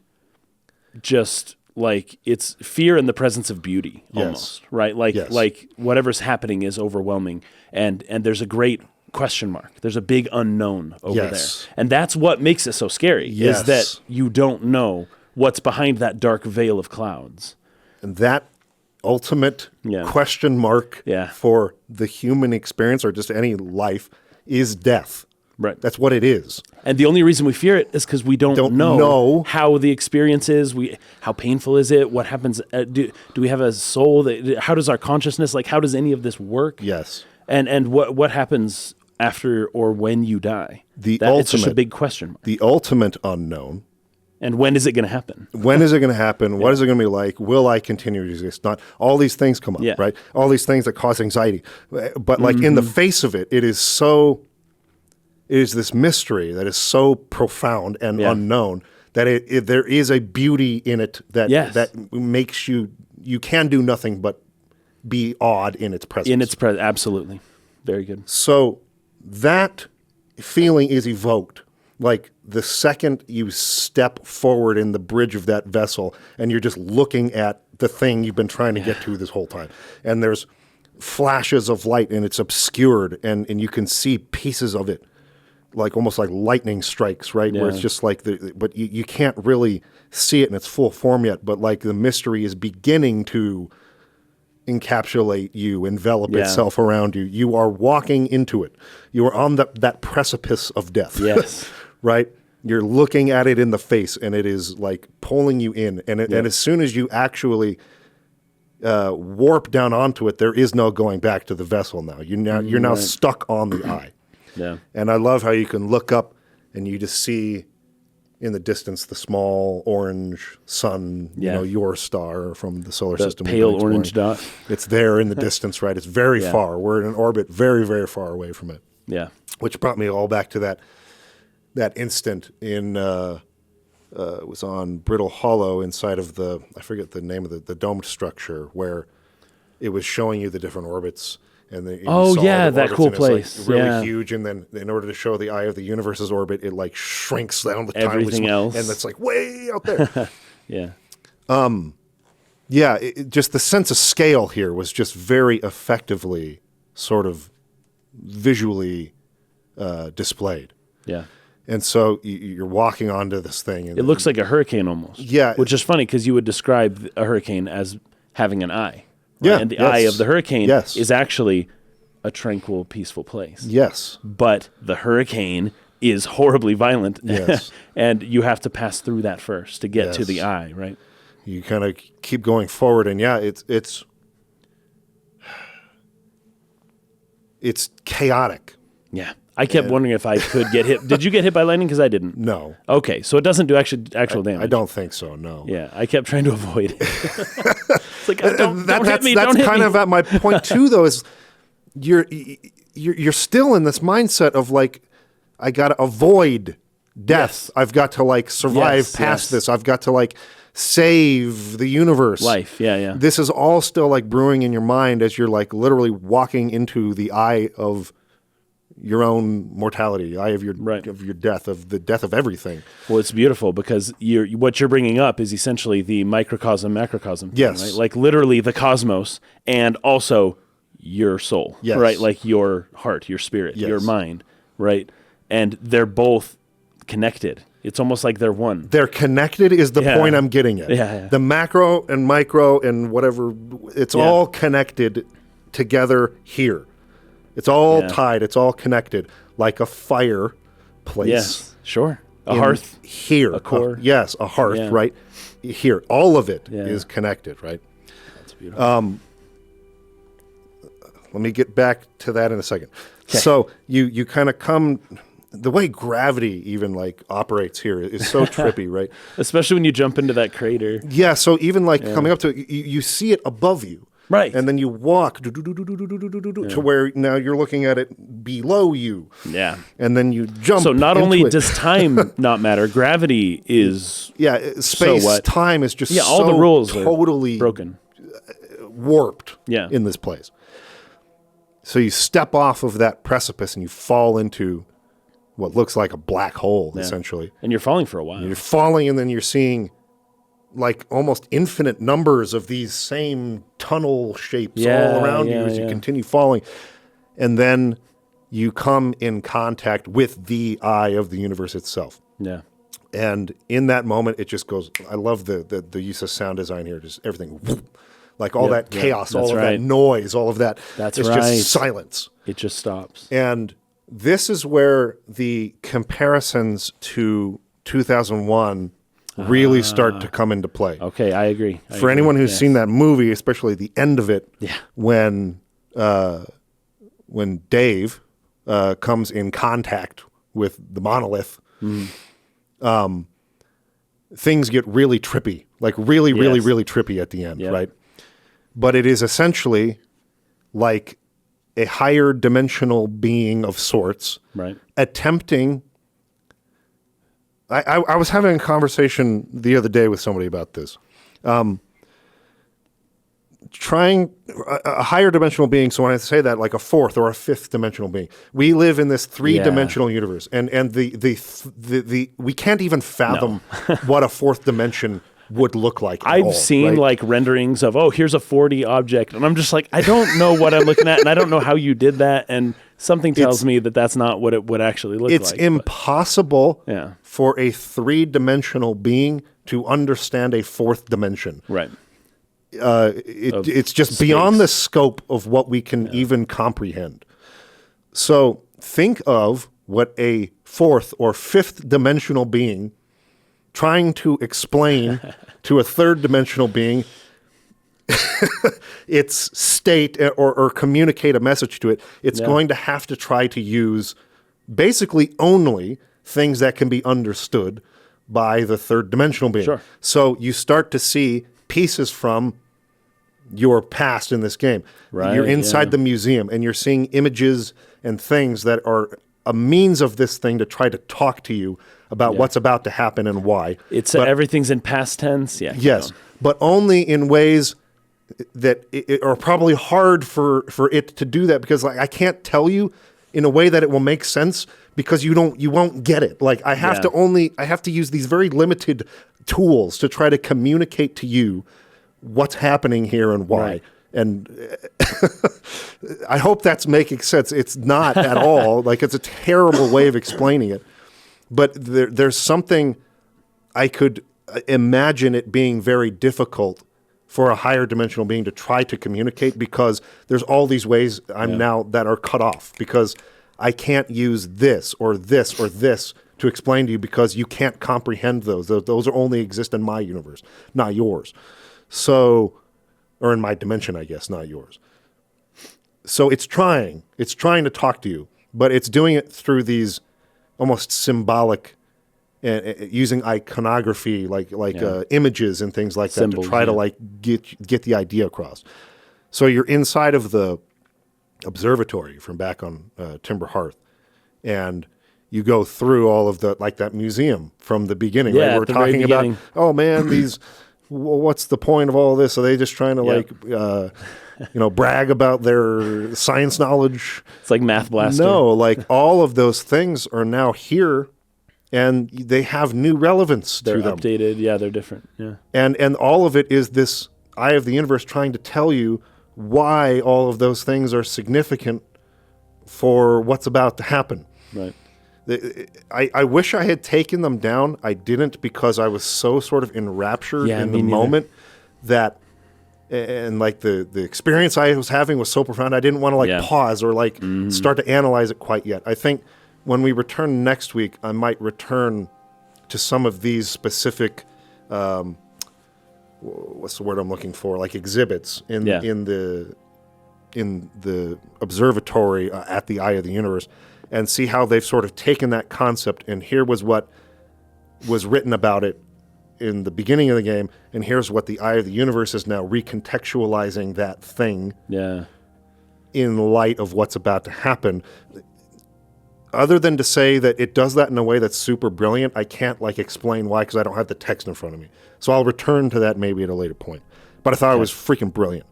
Speaker 2: just like it's fear in the presence of beauty almost. Right? Like whatever's happening is overwhelming, and there's a great question mark. There's a big unknown over there. And that's what makes it so scary, is that you don't know what's behind that dark veil of clouds.
Speaker 1: And that ultimate question mark for the human experience, or just any life, is death.
Speaker 2: Right.
Speaker 1: That's what it is.
Speaker 2: And the only reason we fear it is because we don't know how the experience is. How painful is it? What happens? Do we have a soul? How does our consciousness, like, how does any of this work?
Speaker 1: Yes.
Speaker 2: And what happens after or when you die? It's just a big question mark.
Speaker 1: The ultimate unknown.
Speaker 2: And when is it going to happen?
Speaker 1: When is it going to happen? What is it going to be like? Will I continue to exist? Not all these things come up, right? All these things that cause anxiety. But like in the face of it, it is this mystery that is so profound and unknown that there is a beauty in it that makes you can do nothing but be awed in its presence.
Speaker 2: Absolutely. Very good.
Speaker 1: So that feeling is evoked like the second you step forward in the bridge of that vessel and you're just looking at the thing you've been trying to get to this whole time. And there's flashes of light and it's obscured and you can see pieces of it, like almost like lightning strikes, right? Where it's just like, but you can't really see it in its full form yet, but like the mystery is beginning to encapsulate you, envelop itself around you. You are walking into it. You are on that precipice of death.
Speaker 2: Yes.
Speaker 1: Right? You're looking at it in the face and it is like pulling you in. And as soon as you actually warp down onto it, there is no going back to the vessel now. You're now stuck on the eye.
Speaker 2: Yeah.
Speaker 1: And I love how you can look up and you just see in the distance the small orange sun, your star from the solar system.
Speaker 2: Pale orange dot.
Speaker 1: It's there in the distance, right? It's very far. We're in an orbit very, very far away from it.
Speaker 2: Yeah.
Speaker 1: Which brought me all back to that instant in it was on Brittle Hollow inside of I forget the name of the domed structure, where it was showing you the different orbits. And then you saw
Speaker 2: that cool place.
Speaker 1: It's like really huge, and then in order to show the eye of the universe's orbit, it like shrinks down the
Speaker 2: everything else,
Speaker 1: and it's like way out there.
Speaker 2: Yeah.
Speaker 1: Just the sense of scale here was just very effectively sort of visually displayed.
Speaker 2: Yeah.
Speaker 1: And so you're walking onto this thing. And
Speaker 2: it looks like a hurricane almost.
Speaker 1: Yeah.
Speaker 2: Which is funny because you would describe a hurricane as having an eye. Right?
Speaker 1: Yeah.
Speaker 2: And the eye of the hurricane
Speaker 1: Yes.
Speaker 2: is actually a tranquil, peaceful place.
Speaker 1: Yes.
Speaker 2: But the hurricane is horribly violent.
Speaker 1: Yes.
Speaker 2: And you have to pass through that first to get to
Speaker 1: Yes.
Speaker 2: the eye, right?
Speaker 1: You kind of keep going forward, and it's chaotic.
Speaker 2: Yeah. I kept wondering if I could get hit. Did you get hit by lightning? Because I didn't.
Speaker 1: No.
Speaker 2: Okay, so it doesn't do actual damage.
Speaker 1: I don't think so, no.
Speaker 2: Yeah, I kept trying to avoid it. It's like, don't hit me,
Speaker 1: that's
Speaker 2: don't hit
Speaker 1: kind
Speaker 2: me.
Speaker 1: of at my point, too, though, is you're still in this mindset of, like, I got to avoid death.
Speaker 2: Yes.
Speaker 1: I've got to, like, survive past this. I've got to, like, save the universe.
Speaker 2: Life, yeah.
Speaker 1: This is all still, like, brewing in your mind as you're, like, literally walking into the eye of your own mortality, the eye of your death, of the death of everything.
Speaker 2: Well, it's beautiful because what you're bringing up is essentially the microcosm, macrocosm.
Speaker 1: Yes.
Speaker 2: Right? Like literally the cosmos and also your soul,
Speaker 1: yes.
Speaker 2: right? Like your heart, your spirit,
Speaker 1: yes.
Speaker 2: your mind, right? And they're both connected. It's almost like they're one.
Speaker 1: They're connected is the point I'm getting at.
Speaker 2: Yeah.
Speaker 1: The macro and micro and whatever, it's all connected together here. It's all tied. It's all connected, like a fireplace.
Speaker 2: Yes, sure. A hearth.
Speaker 1: Here.
Speaker 2: A core.
Speaker 1: Yes, a hearth, right? Here. All of it is connected, right?
Speaker 2: That's beautiful.
Speaker 1: Let me get back to that in a second.
Speaker 2: Okay.
Speaker 1: So you kind of come... The way gravity even like operates here is so trippy, right?
Speaker 2: Especially when you jump into that crater.
Speaker 1: Yeah, so even like coming up to it, you see it above you.
Speaker 2: Right.
Speaker 1: And then you walk to where now you're looking at it below you.
Speaker 2: Yeah.
Speaker 1: And then you jump.
Speaker 2: So not only
Speaker 1: it.
Speaker 2: does time not matter, gravity is...
Speaker 1: space, time is just
Speaker 2: all the rules
Speaker 1: totally
Speaker 2: are broken.
Speaker 1: Warped in this place. So you step off of that precipice and you fall into what looks like a black hole, essentially.
Speaker 2: And you're falling for a while.
Speaker 1: You're falling and then you're seeing like almost infinite numbers of these same tunnel shapes all around you as you continue falling. And then you come in contact with the eye of the universe itself.
Speaker 2: Yeah.
Speaker 1: And in that moment, it just goes, I love the use of sound design here, just everything, like all that chaos, all of that noise, all of that.
Speaker 2: That's
Speaker 1: it's just silence.
Speaker 2: It just stops.
Speaker 1: And this is where the comparisons to 2001 really start to come into play.
Speaker 2: Okay, I agree.
Speaker 1: For anyone who's seen that movie, especially the end of it, when Dave comes in contact with the monolith, things get really trippy, like really trippy at the end, right? But it is essentially like a higher dimensional being of sorts, attempting... I was having a conversation the other day with somebody about this. Trying a higher dimensional being, so when I say that, like a fourth or a fifth dimensional being, we live in this three-dimensional universe, and the we can't even fathom what a fourth dimension would look like at
Speaker 2: I've
Speaker 1: all,
Speaker 2: seen
Speaker 1: right?
Speaker 2: like renderings of, oh, here's a 4D object. And I'm just like, I don't know what I'm looking at. And I don't know how you did that. And something tells me that that's not what it would actually look
Speaker 1: It's
Speaker 2: like.
Speaker 1: impossible
Speaker 2: Yeah.
Speaker 1: for a three-dimensional being to understand a fourth dimension.
Speaker 2: Right.
Speaker 1: It's just
Speaker 2: space.
Speaker 1: beyond the scope of what we can even comprehend. So think of what a fourth or fifth dimensional being trying to explain to a third dimensional being its state or communicate a message to it. It's going to have to try to use basically only things that can be understood by the third dimensional being.
Speaker 2: Sure.
Speaker 1: So you start to see pieces from your past in this game.
Speaker 2: Right,
Speaker 1: You're inside the museum and you're seeing images and things that are a means of this thing to try to talk to you about what's about to happen and why.
Speaker 2: It's everything's in past tense. Yeah.
Speaker 1: Yes, but only in ways that are probably hard for it to do that, because like I can't tell you in a way that it will make sense, because you won't get it. Like I have to use these very limited tools to try to communicate to you what's happening here and why.
Speaker 2: Right.
Speaker 1: And I hope that's making sense. It's not at all. Like it's a terrible way of explaining it. But there's something I could imagine it being very difficult for a higher dimensional being to try to communicate, because there's all these ways now that are cut off, because I can't use this or this or this to explain to you, because you can't comprehend those. Those are only exist in my universe, not yours. So, or in my dimension, I guess, not yours. So it's trying to talk to you, but it's doing it through these almost symbolic, using iconography, like images and things like
Speaker 2: Symbols,
Speaker 1: that, to try to like get the idea across. So you're inside of the observatory from back on Timber Hearth, and you go through all of the, like that museum from the beginning.
Speaker 2: Yeah,
Speaker 1: right? We're
Speaker 2: at the very
Speaker 1: talking about,
Speaker 2: beginning.
Speaker 1: oh man, these, what's the point of all this? Are they just trying to brag about their science knowledge?
Speaker 2: It's like Math Blaster.
Speaker 1: No, like all of those things are now here, and they have new relevance
Speaker 2: They're
Speaker 1: to them.
Speaker 2: updated. Yeah, they're different. Yeah.
Speaker 1: And all of it is this eye of the universe trying to tell you why all of those things are significant for what's about to happen.
Speaker 2: Right.
Speaker 1: I wish I had taken them down. I didn't, because I was so sort of enraptured in the moment that, and like the experience I was having was so profound, I didn't want to pause or start to analyze it quite yet. I think when we return next week, I might return to some of these specific, what's the word I'm looking for? Like exhibits in the observatory at the Eye of the Universe, and see how they've sort of taken that concept, and here was what was written about it in the beginning of the game, and here's what the Eye of the Universe is now recontextualizing that thing in light of what's about to happen. Other than to say that it does that in a way that's super brilliant, I can't explain why, because I don't have the text in front of me. So I'll return to that maybe at a later point. But I thought it was freaking brilliant.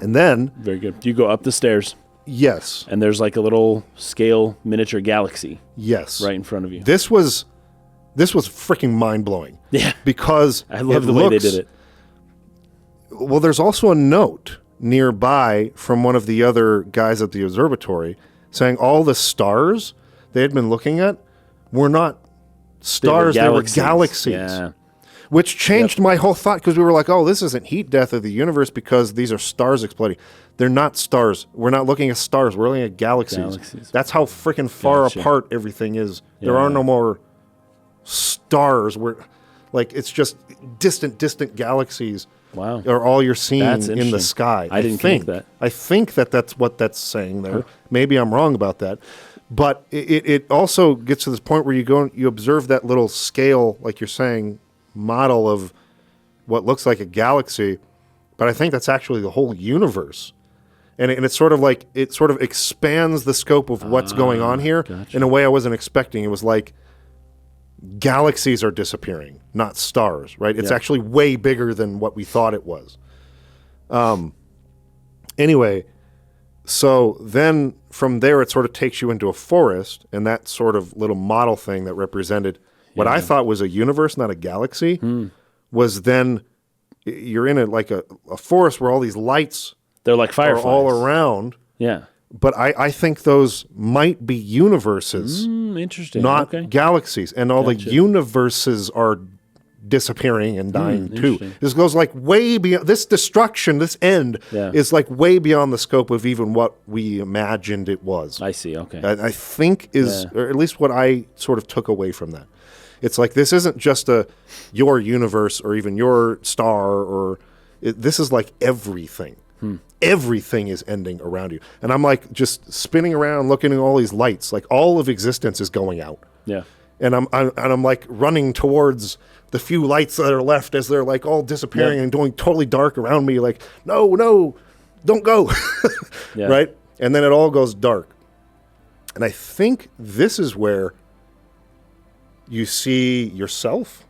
Speaker 1: And then...
Speaker 2: Very good. You go up the stairs.
Speaker 1: Yes.
Speaker 2: And there's like a little scale miniature galaxy.
Speaker 1: Yes.
Speaker 2: Right in front of you.
Speaker 1: This was freaking mind-blowing.
Speaker 2: Yeah.
Speaker 1: Because
Speaker 2: I love the way they did it.
Speaker 1: Well, there's also a note nearby from one of the other guys at the observatory saying all the stars they had been looking at were not stars, they were galaxies.
Speaker 2: Yeah.
Speaker 1: Which changed my whole thought, because we were like, oh, this isn't heat death of the universe because these are stars exploding. They're not stars. We're not looking at stars. We're looking at galaxies. That's how freaking far apart everything is. Yeah. There are no more stars. It's just distant galaxies.
Speaker 2: Wow.
Speaker 1: Are all you're seeing in the sky.
Speaker 2: I didn't think that.
Speaker 1: I think that's what that's saying there. Huh. Maybe I'm wrong about that. But it also gets to this point where you observe that little scale, like you're saying, model of what looks like a galaxy, but I think that's actually the whole universe. And it sort of expands the scope of what's going on here in a way I wasn't expecting. It was like galaxies are disappearing, not stars, right? It's actually way bigger than what we thought it was. Anyway, so then from there it sort of takes you into a forest, and that sort of little model thing that represented what I thought was a universe, not a galaxy, was then you're in a forest where all these lights
Speaker 2: They're like
Speaker 1: are
Speaker 2: fireflies.
Speaker 1: all around.
Speaker 2: Yeah.
Speaker 1: But I think those might be universes,
Speaker 2: Interesting.
Speaker 1: not
Speaker 2: Okay.
Speaker 1: galaxies. And all the universes are disappearing and dying too.
Speaker 2: Interesting.
Speaker 1: This goes like way beyond, this destruction, this end is like way beyond the scope of even what we imagined it was.
Speaker 2: I see. Okay.
Speaker 1: I think or at least what I sort of took away from that. It's like this isn't just your universe or even your star, this is like everything. Everything is ending around you. And I'm like just spinning around looking at all these lights, like all of existence is going out.
Speaker 2: Yeah.
Speaker 1: And I'm like running towards the few lights that are left as they're like all disappearing and going totally dark around me, like, no, don't go. Right? And then it all goes dark. And I think this is where you see yourself.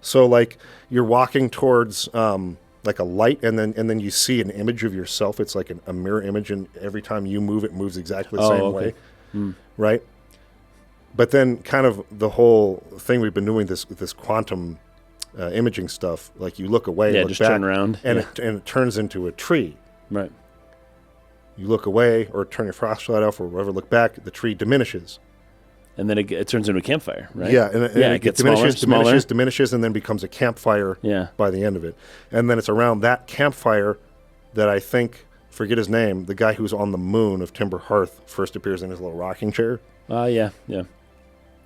Speaker 1: So like you're walking towards like a light, and then you see an image of yourself. It's like a mirror image, and every time you move, it moves exactly the same way, right? But then, kind of the whole thing we've been doing this quantum imaging stuff. Like you look away, look
Speaker 2: just
Speaker 1: back,
Speaker 2: turn around,
Speaker 1: and it turns into a tree.
Speaker 2: Right.
Speaker 1: You look away, or turn your flashlight off, or whatever. Look back, the tree diminishes.
Speaker 2: And then it turns into a campfire, right?
Speaker 1: Yeah, and it
Speaker 2: gets
Speaker 1: diminishes, and then becomes a campfire by the end of it. And then it's around that campfire that I think, forget his name, the guy who's on the moon of Timber Hearth first appears in his little rocking chair.
Speaker 2: Yeah.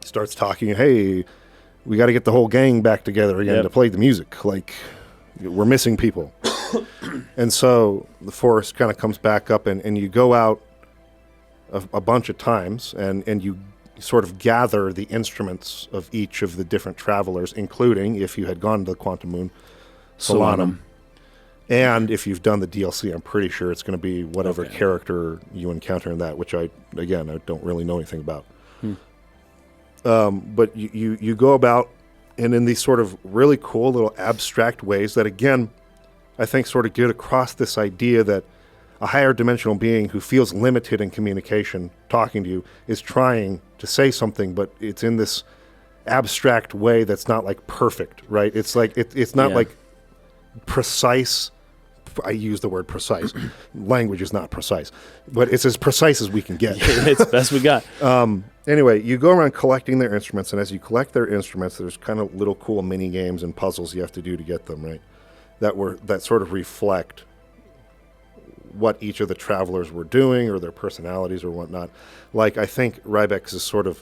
Speaker 1: Starts talking, hey, we got to get the whole gang back together again to play the music. Like, we're missing people. And so the forest kind of comes back up, and you go out a bunch of times, and you sort of gather the instruments of each of the different travelers, including, if you had gone to the Quantum Moon, Solanum. And if you've done the DLC, I'm pretty sure it's going to be whatever character you encounter in that, which I don't really know anything about. But you go about, and in these sort of really cool little abstract ways that, again, I think sort of get across this idea that a higher dimensional being who feels limited in communication, talking to you, is trying to say something, but it's in this abstract way that's not like perfect, right? It's like it's not like precise. I use the word precise. Language is not precise, but it's as precise as we can get.
Speaker 2: It's the best we got.
Speaker 1: Anyway, you go around collecting their instruments, and as you collect their instruments, there's kind of little cool mini games and puzzles you have to do to get them, right? That sort of reflect what each of the travelers were doing or their personalities or whatnot. Like, I think Rybex is sort of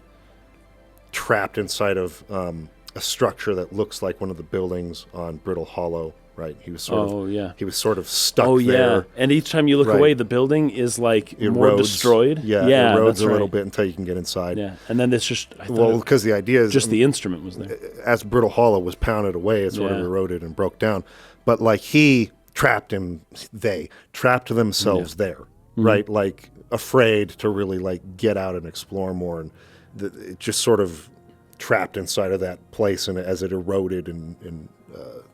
Speaker 1: trapped inside of a structure that looks like one of the buildings on Brittle Hollow, right? He was sort of stuck there.
Speaker 2: And each time you look away, the building is like more destroyed.
Speaker 1: Yeah, it erodes a little bit until you can get inside.
Speaker 2: Yeah, and then it's just
Speaker 1: because the idea is
Speaker 2: just the instrument was there.
Speaker 1: As Brittle Hollow was pounded away, it sort of eroded and broke down. But like they trapped themselves there, right? Like afraid to really like get out and explore more, and it just sort of trapped inside of that place, and as it eroded and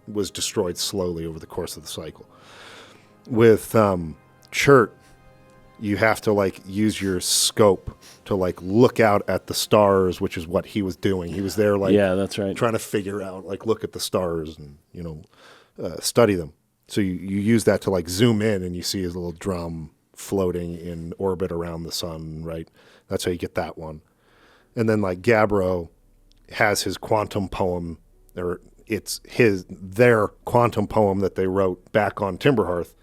Speaker 1: was destroyed slowly over the course of the cycle. With Chert, you have to like use your scope to like look out at the stars, which is what he was doing. He was there like
Speaker 2: that's right,
Speaker 1: trying to figure out, like, look at the stars and study them. So you use that to like zoom in, and you see his little drum floating in orbit around the sun, right? That's how you get that one. And then like Gabbro has his quantum poem, or it's their quantum poem that they wrote back on Timberhearth.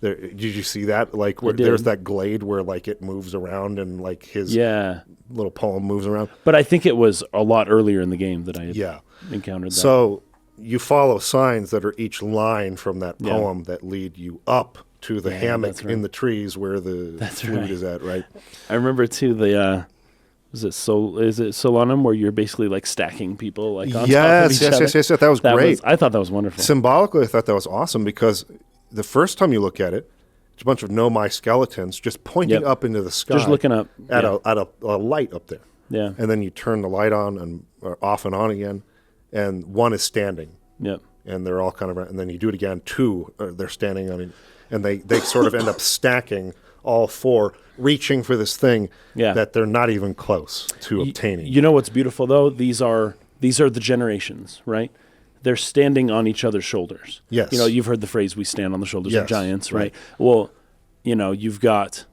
Speaker 1: Did you see that? Like there's that glade where like it moves around and like his little poem moves around.
Speaker 2: But I think it was a lot earlier in the game that I had encountered that.
Speaker 1: So you follow signs that are each line from that poem that lead you up to the hammock in the trees where the flute is at, right?
Speaker 2: I remember too is it Solanum, where you're basically like stacking people like on top of each other?
Speaker 1: Yes. That was great.
Speaker 2: I thought that was wonderful.
Speaker 1: Symbolically, I thought that was awesome because the first time you look at it, it's a bunch of Nomai skeletons just pointing up into the sky.
Speaker 2: Just looking up.
Speaker 1: At a light up there.
Speaker 2: Yeah.
Speaker 1: And then you turn the light on or off and on again, and one is standing.
Speaker 2: Yep.
Speaker 1: And they're all kind of, and then you do it again, two, they're standing on it, and they sort of end up stacking all four, reaching for this thing that they're not even close to obtaining.
Speaker 2: You know what's beautiful though? These are the generations, right? they're standing on each other's shoulders.
Speaker 1: Yes.
Speaker 2: You've heard the phrase, we stand on the shoulders of
Speaker 1: Yes,
Speaker 2: giants, right?
Speaker 1: right.
Speaker 2: Well, you've got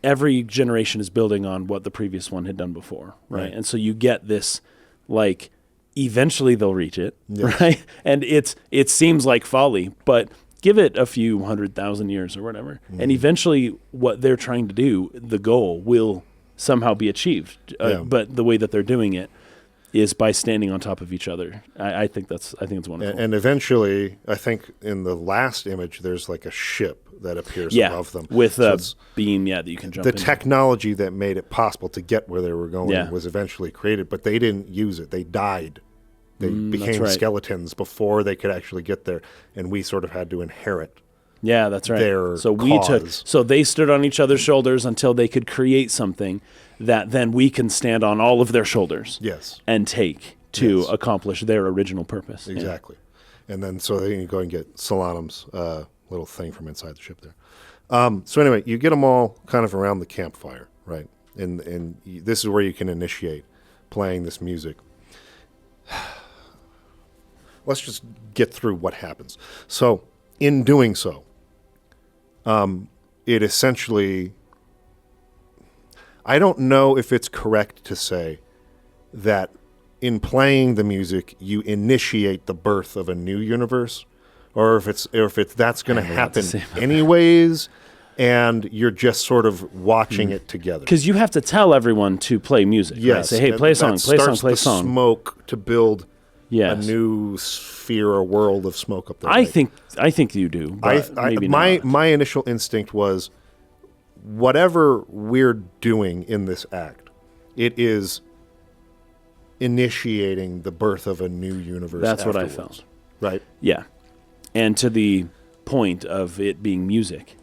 Speaker 2: every generation is building on what the previous one had done before, right? And so you get this, like, eventually they'll reach it, right? And it seems like folly, but give it a few 100,000 years or whatever, and eventually what they're trying to do, the goal, will somehow be achieved. But the way that they're doing it is by standing on top of each other. I think it's wonderful.
Speaker 1: And eventually, I think in the last image, there's like a ship that appears above them.
Speaker 2: With a beam, that you can jump
Speaker 1: the
Speaker 2: into.
Speaker 1: technology that made it possible to get where they were going was eventually created, but they didn't use it. They died. They became skeletons before they could actually get there, and we sort of had to inherit.
Speaker 2: Yeah, that's right.
Speaker 1: Their
Speaker 2: so
Speaker 1: cause.
Speaker 2: So they stood on each other's shoulders until they could create something that then we can stand on all of their shoulders.
Speaker 1: Yes.
Speaker 2: And take to accomplish their original purpose.
Speaker 1: Exactly. Yeah. And then so then you go and get Solanum's little thing from inside the ship there. So anyway, you get them all kind of around the campfire, right? And this is where you can initiate playing this music. Let's just get through what happens. So in doing so, it essentially, I don't know if it's correct to say that in playing the music, you initiate the birth of a new universe, or if it's that's going to happen anyways, and you're just sort of watching it together.
Speaker 2: Because you have to tell everyone to play music.
Speaker 1: Yes.
Speaker 2: Right? Say, hey, play a song, play a song, play a song.
Speaker 1: Smoke to build a
Speaker 2: Yes.
Speaker 1: new sphere or world of smoke up there.
Speaker 2: I think you do. But maybe not.
Speaker 1: My initial instinct was, whatever we're doing in this act, it is initiating the birth of a new universe.
Speaker 2: That's what I
Speaker 1: afterwards.
Speaker 2: felt.
Speaker 1: Right?
Speaker 2: Yeah. And to the point of it being music,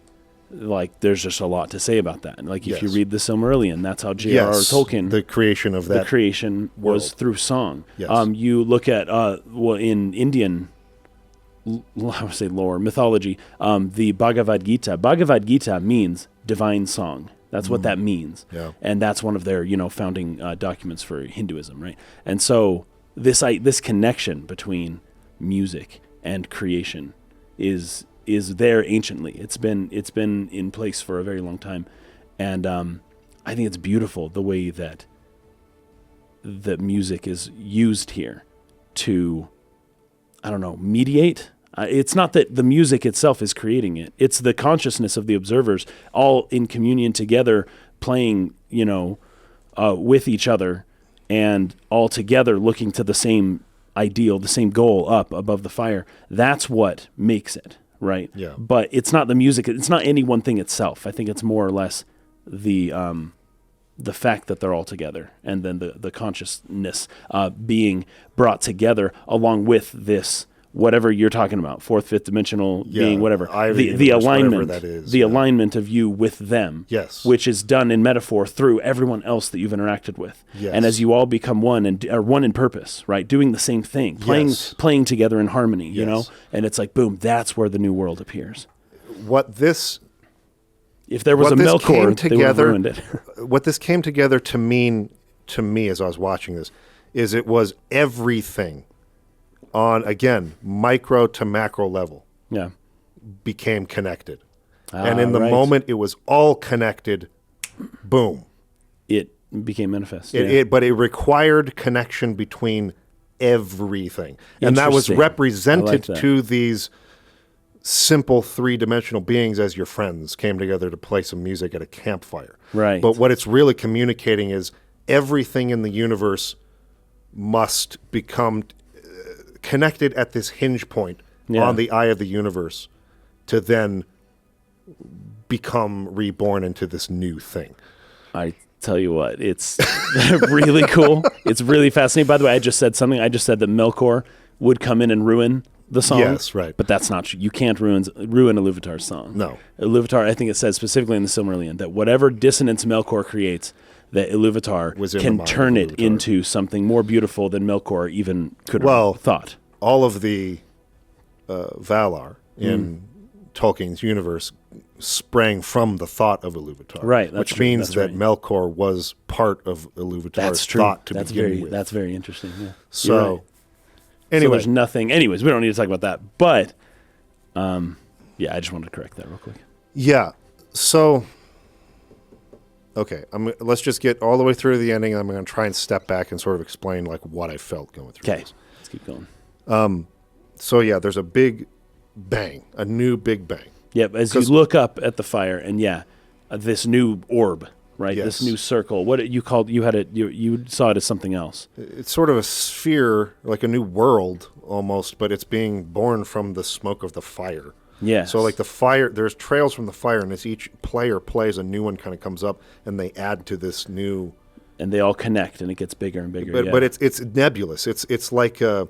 Speaker 2: like, there's just a lot to say about that. Like, if you read the Silmarillion, that's how J.R.R. Tolkien,
Speaker 1: the creation of that.
Speaker 2: The creation
Speaker 1: world.
Speaker 2: was through song.
Speaker 1: Yes.
Speaker 2: You look at, in Indian, I would say lore, mythology, the Bhagavad Gita. Bhagavad Gita means divine song. That's what that means.
Speaker 1: Yeah.
Speaker 2: And that's one of their, founding documents for Hinduism, right? And so this connection between music and creation is there anciently. It's been in place for a very long time, and I think it's beautiful the way that the music is used here to, I don't know, mediate. It's not that the music itself is creating it; it's the consciousness of the observers all in communion together, playing, with each other, and all together looking to the same ideal, the same goal up above the fire. That's what makes it. Right.
Speaker 1: Yeah.
Speaker 2: But it's not the music. It's not any one thing itself. I think it's more or less the fact that they're all together, and then the consciousness being brought together along with this, whatever you're talking about, fourth, fifth dimensional being, whatever. The alignment,
Speaker 1: that is,
Speaker 2: the alignment of you with them.
Speaker 1: Yes.
Speaker 2: Which is done in metaphor through everyone else that you've interacted with.
Speaker 1: Yes.
Speaker 2: And as you all become one and are one in purpose, right? Doing the same thing, playing together in harmony, you know? And it's like, boom, that's where the new world appears. If there was a Melkor, they would have ruined it.
Speaker 1: What this came together to mean to me as I was watching this is it was everything on, again, micro to macro level became connected. And in the moment it was all connected, boom.
Speaker 2: It became manifest.
Speaker 1: But it required connection between everything. And that was represented to these simple three-dimensional beings as your friends came together to play some music at a campfire.
Speaker 2: Right.
Speaker 1: But what it's really communicating is everything in the universe must become connected at this hinge point on the eye of the universe to then become reborn into this new thing.
Speaker 2: I tell you what, it's really cool. It's really fascinating. By the way, I just said something. I just said that Melkor would come in and ruin the song.
Speaker 1: Yes, right.
Speaker 2: But that's not true. You can't ruin Iluvatar's song.
Speaker 1: No.
Speaker 2: Iluvatar, I think it says specifically in the Silmarillion that whatever dissonance Melkor creates, that Iluvatar can turn it into something more beautiful than Melkor even could have thought.
Speaker 1: All of the Valar in Tolkien's universe sprang from the thought of Iluvatar.
Speaker 2: Right.
Speaker 1: Which means that Melkor was part of Iluvatar's thought to begin with.
Speaker 2: That's very interesting. Yeah.
Speaker 1: So, Anyway.
Speaker 2: So there's nothing. Anyways, we don't need to talk about that. But, yeah, I just wanted to correct that real quick.
Speaker 1: Yeah. So, okay, let's just get all the way through the ending. I'm going to try and step back and sort of explain like what I felt going through
Speaker 2: Okay,
Speaker 1: this.
Speaker 2: let's keep going.
Speaker 1: So yeah, there's a big bang, a new big bang.
Speaker 2: Yep, as you look up at the fire, and this new orb, right?
Speaker 1: Yes.
Speaker 2: This new circle. What you called? You had it. You saw it as something else.
Speaker 1: It's sort of a sphere, like a new world almost, but it's being born from the smoke of the fire.
Speaker 2: Yes.
Speaker 1: So like the fire, there's trails from the fire, and as each player plays, a new one kind of comes up, and they add to this new.
Speaker 2: And they all connect, and it gets bigger and bigger.
Speaker 1: But it's nebulous. It's like the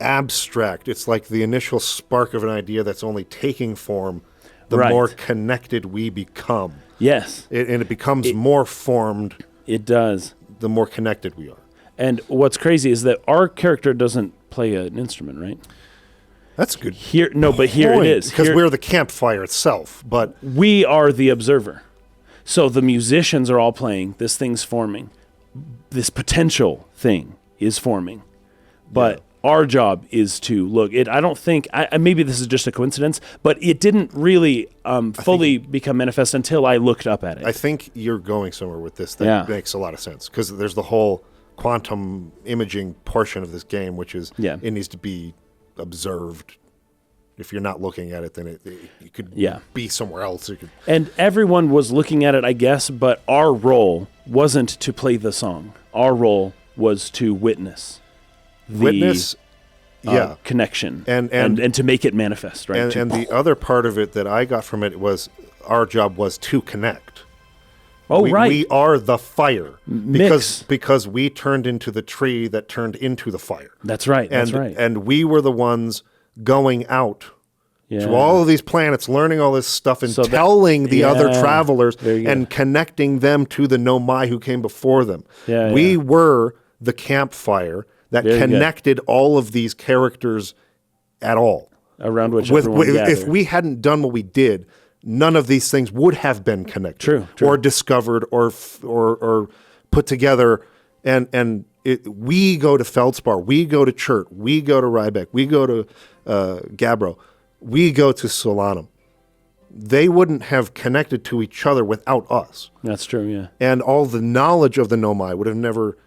Speaker 1: abstract. It's like the initial spark of an idea that's only taking form the more connected we become.
Speaker 2: Yes.
Speaker 1: And it becomes more formed.
Speaker 2: It does.
Speaker 1: The more connected we are.
Speaker 2: And what's crazy is that our character doesn't play an instrument, right?
Speaker 1: That's good.
Speaker 2: But here it is.
Speaker 1: Because we're the campfire itself, but
Speaker 2: we are the observer. So the musicians are all playing. This thing's forming. This potential thing is forming. But our job is to look. I don't think, maybe this is just a coincidence, but it didn't really fully become manifest until I looked up at it.
Speaker 1: I think you're going somewhere with this that makes a lot of sense. Because there's the whole quantum imaging portion of this game, which is it needs to be observed. If you're not looking at it, then it could be somewhere else.
Speaker 2: And everyone was looking at it, I guess, but our role wasn't to play the song. Our role was to witness the connection and to make it manifest, right?
Speaker 1: And the other part of it that I got from it was our job was to connect. We are the fire because we turned into the tree that turned into the fire.
Speaker 2: That's right.
Speaker 1: And we were the ones going out to all of these planets, learning all this stuff and telling the other travelers and connecting them to the Nomai who came before them. We were the campfire that connected all of these characters at all.
Speaker 2: Around which everyone gathered.
Speaker 1: If we hadn't done what we did, none of these things would have been connected.
Speaker 2: True.
Speaker 1: Or discovered or put together. And we go to Feldspar, we go to Chert, we go to Rybeck, we go to Gabbro, we go to Solanum. They wouldn't have connected to each other without us.
Speaker 2: That's true, yeah.
Speaker 1: And all the knowledge of the Nomai would have never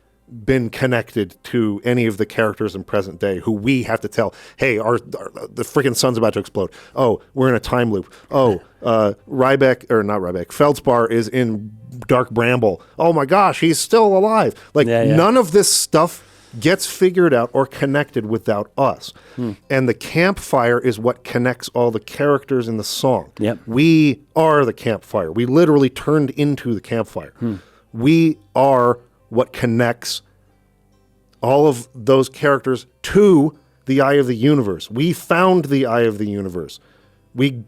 Speaker 1: been connected to any of the characters in present day who we have to tell, hey, the freaking sun's about to explode. Oh, we're in a time loop. Oh, Feldspar is in Dark Bramble. Oh my gosh, he's still alive. None of this stuff gets figured out or connected without us. And the campfire is what connects all the characters in the song.
Speaker 2: Yep.
Speaker 1: We are the campfire. We literally turned into the campfire. We are what connects all of those characters to the eye of the universe. We found the eye of the universe. We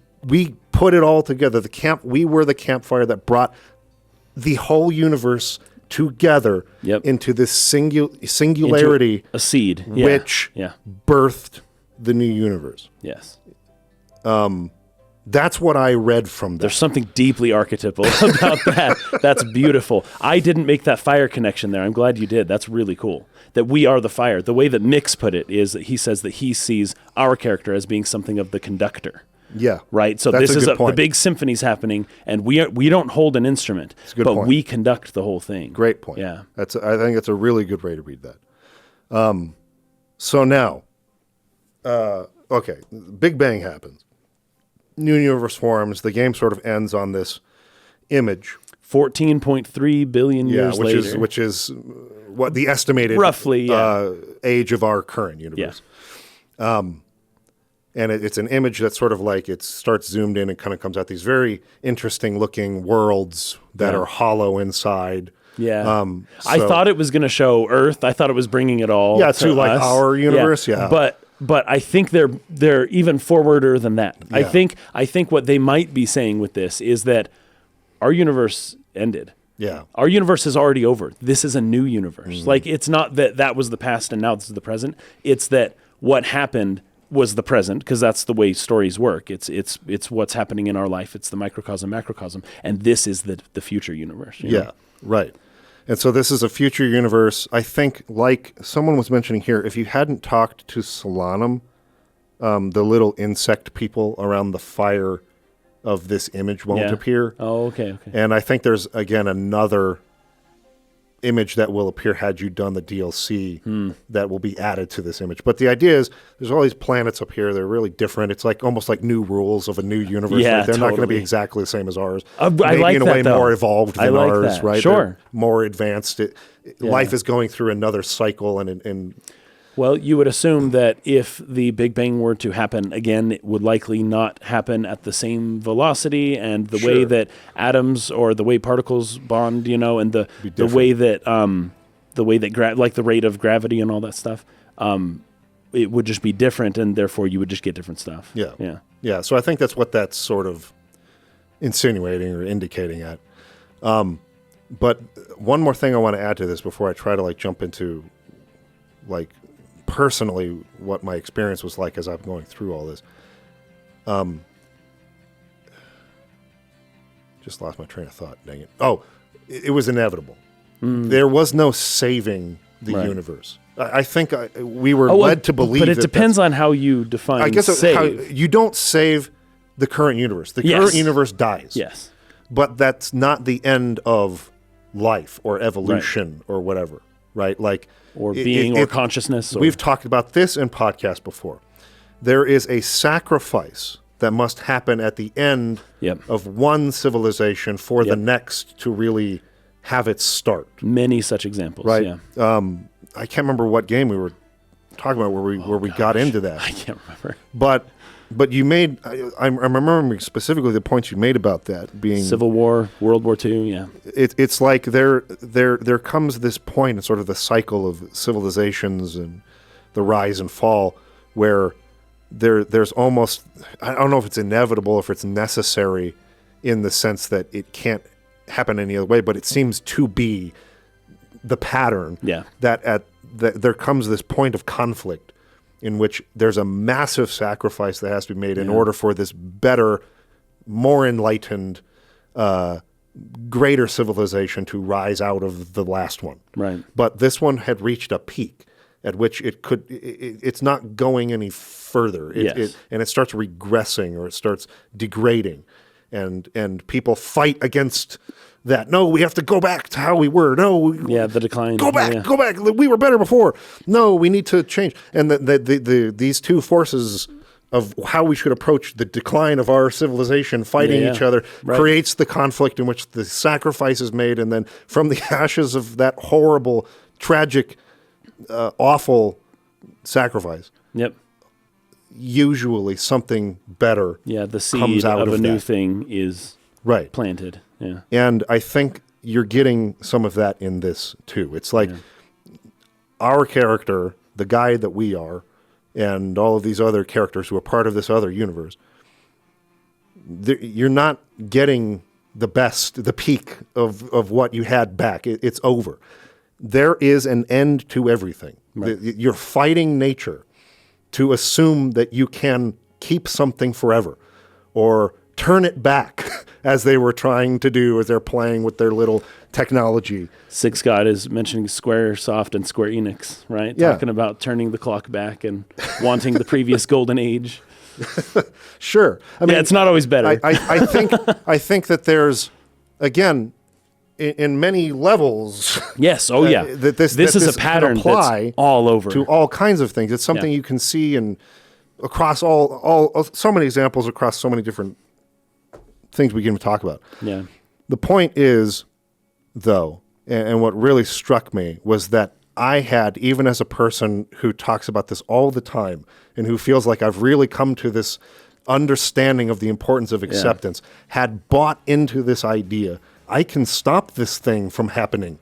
Speaker 1: put it all together. We were the campfire that brought the whole universe together into this singularity,
Speaker 2: into a seed,
Speaker 1: which birthed the new universe.
Speaker 2: Yes.
Speaker 1: That's what I read from that.
Speaker 2: There's something deeply archetypal about that. That's beautiful. I didn't make that fire connection there. I'm glad you did. That's really cool. That we are the fire. The way that Mix put it is that he says that he sees our character as being something of the conductor.
Speaker 1: Yeah.
Speaker 2: Right? So
Speaker 1: that's
Speaker 2: this is
Speaker 1: the
Speaker 2: big symphony's happening, and we don't hold an instrument, but we conduct the whole thing.
Speaker 1: Great point.
Speaker 2: Yeah.
Speaker 1: I think that's a really good way to read that. So now, okay, Big Bang happens. New universe forms. The game sort of ends on this image.
Speaker 2: 14.3 billion years later.
Speaker 1: Which is what the estimated
Speaker 2: roughly
Speaker 1: age of our current universe. Yeah. And it's an image that's sort of like it starts zoomed in and kind of comes out these very interesting looking worlds that are hollow inside.
Speaker 2: Yeah. I thought it was going to show Earth. I thought it was bringing it all
Speaker 1: to like us. Our universe. Yeah.
Speaker 2: But I think they're even forwarder than that.
Speaker 1: Yeah.
Speaker 2: I think what they might be saying with this is that our universe ended.
Speaker 1: Yeah.
Speaker 2: Our universe is already over. This is a new universe. Like it's not that was the past and now this is the present. It's that what happened was the present, because that's the way stories work. It's what's happening in our life. It's the microcosm, macrocosm, and this is the future universe. You know?
Speaker 1: Right. And so this is a future universe. I think, like someone was mentioning here, if you hadn't talked to Solanum, the little insect people around the fire of this image won't appear.
Speaker 2: Oh, okay.
Speaker 1: And I think there's, again, another image that will appear had you done the DLC that will be added to this image. But the idea is there's all these planets up here. They're really different. It's like almost like new rules of a new universe.
Speaker 2: Yeah,
Speaker 1: like they're not going to be
Speaker 2: totally.
Speaker 1: exactly the same as ours.
Speaker 2: I
Speaker 1: Maybe
Speaker 2: like
Speaker 1: in a
Speaker 2: that,
Speaker 1: way
Speaker 2: though.
Speaker 1: more evolved
Speaker 2: I
Speaker 1: than
Speaker 2: like
Speaker 1: ours,
Speaker 2: that.
Speaker 1: right?
Speaker 2: Sure.
Speaker 1: They're more advanced. Life is going through another cycle, and
Speaker 2: Well, you would assume that if the Big Bang were to happen again, it would likely not happen at the same velocity and the way that atoms or the way particles bond, and the way that like the rate of gravity and all that stuff, it would just be different, and therefore you would just get different stuff.
Speaker 1: Yeah. So I think that's what that's sort of insinuating or indicating at. But one more thing I want to add to this before I try to jump into personally what my experience was like as I'm going through all this. Just lost my train of thought, dang it. Oh, it was inevitable. There was no saving the universe. I think we were led to believe
Speaker 2: but it depends on how you define
Speaker 1: I guess
Speaker 2: save.
Speaker 1: you don't save the current universe. The current universe dies.
Speaker 2: Yes.
Speaker 1: But that's not the end of life or evolution or whatever, right?
Speaker 2: Or being or consciousness.
Speaker 1: We've talked about this in podcasts before. There is a sacrifice that must happen at the end of one civilization for the next to really have its start.
Speaker 2: Many such examples,
Speaker 1: right? I can't remember what game we were talking about where we got into that.
Speaker 2: I can't remember.
Speaker 1: But you made, I'm remembering specifically the points you made about that being
Speaker 2: Civil War, World War II, yeah.
Speaker 1: It's like there comes this point in sort of the cycle of civilizations and the rise and fall where there's almost, I don't know if it's inevitable, if it's necessary in the sense that it can't happen any other way, but it seems to be the pattern that there comes this point of conflict in which there's a massive sacrifice that has to be made in order for this better, more enlightened, greater civilization to rise out of the last one.
Speaker 2: Right.
Speaker 1: But this one had reached a peak at which it's not going any further. And it starts regressing or it starts degrading. And people fight against that. No, we have to go back to how we were. No,
Speaker 2: the decline.
Speaker 1: Go back. We were better before. No, we need to change. And these two forces of how we should approach the decline of our civilization, fighting each other, creates the conflict in which the sacrifice is made, and then from the ashes of that horrible, tragic, awful sacrifice. Usually something better.
Speaker 2: The seed
Speaker 1: comes out
Speaker 2: of a new
Speaker 1: that.
Speaker 2: thing is planted. Yeah.
Speaker 1: And I think you're getting some of that in this too. It's like our character, the guy that we are, and all of these other characters who are part of this other universe, you're not getting the best, the peak of what you had back. It's over. There is an end to everything. You're fighting nature to assume that you can keep something forever or turn it back as they were trying to do as they're playing with their little technology.
Speaker 2: Six God is mentioning Squaresoft and Square Enix, right? Talking about turning the clock back and wanting the previous golden age.
Speaker 1: Sure. I mean,
Speaker 2: it's not always better.
Speaker 1: I think that there's, again, in many levels.
Speaker 2: Yes. Oh, yeah. This is a pattern that's all over
Speaker 1: to all kinds of things. It's something you can see across all so many examples across so many different things we can talk about.
Speaker 2: Yeah.
Speaker 1: The point is, though, and what really struck me was that I had, even as a person who talks about this all the time and who feels like I've really come to this understanding of the importance of acceptance, had bought into this idea. I can stop this thing from happening.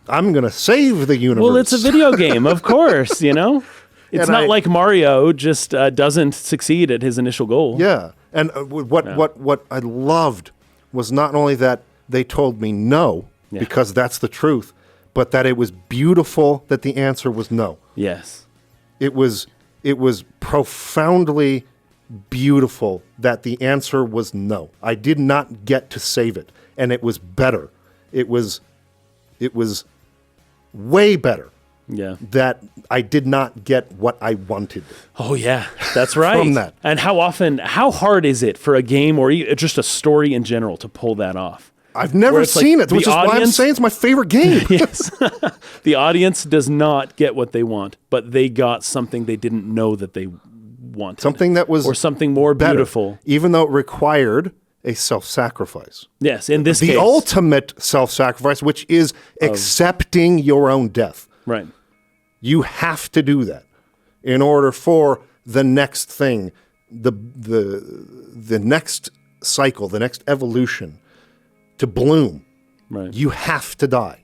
Speaker 1: I'm going to save the universe.
Speaker 2: Well, it's a video game, of course, It's not like Mario just doesn't succeed at his initial goal.
Speaker 1: Yeah. And what I loved was not only that they told me no, because that's the truth, but that it was beautiful that the answer was no.
Speaker 2: Yes.
Speaker 1: It was profoundly beautiful that the answer was no. I did not get to save it, and it was better. It was It was way better
Speaker 2: Yeah.
Speaker 1: that I did not get what I wanted.
Speaker 2: Oh yeah, that's right.
Speaker 1: From that.
Speaker 2: And how hard is it for a game or just a story in general to pull that off?
Speaker 1: I've never
Speaker 2: Where it's like
Speaker 1: seen it,
Speaker 2: the
Speaker 1: which is why I'm
Speaker 2: audience-
Speaker 1: saying it's my favorite game.
Speaker 2: Yes. The audience does not get what they want, but they got something they didn't know that they wanted.
Speaker 1: Something that was
Speaker 2: or something more
Speaker 1: better,
Speaker 2: beautiful.
Speaker 1: even though it required a self-sacrifice.
Speaker 2: Yes, in this
Speaker 1: The
Speaker 2: case.
Speaker 1: ultimate self-sacrifice, which is accepting your own death.
Speaker 2: Right.
Speaker 1: You have to do that in order for the next thing, the next cycle, the next evolution to bloom.
Speaker 2: Right.
Speaker 1: You have to die.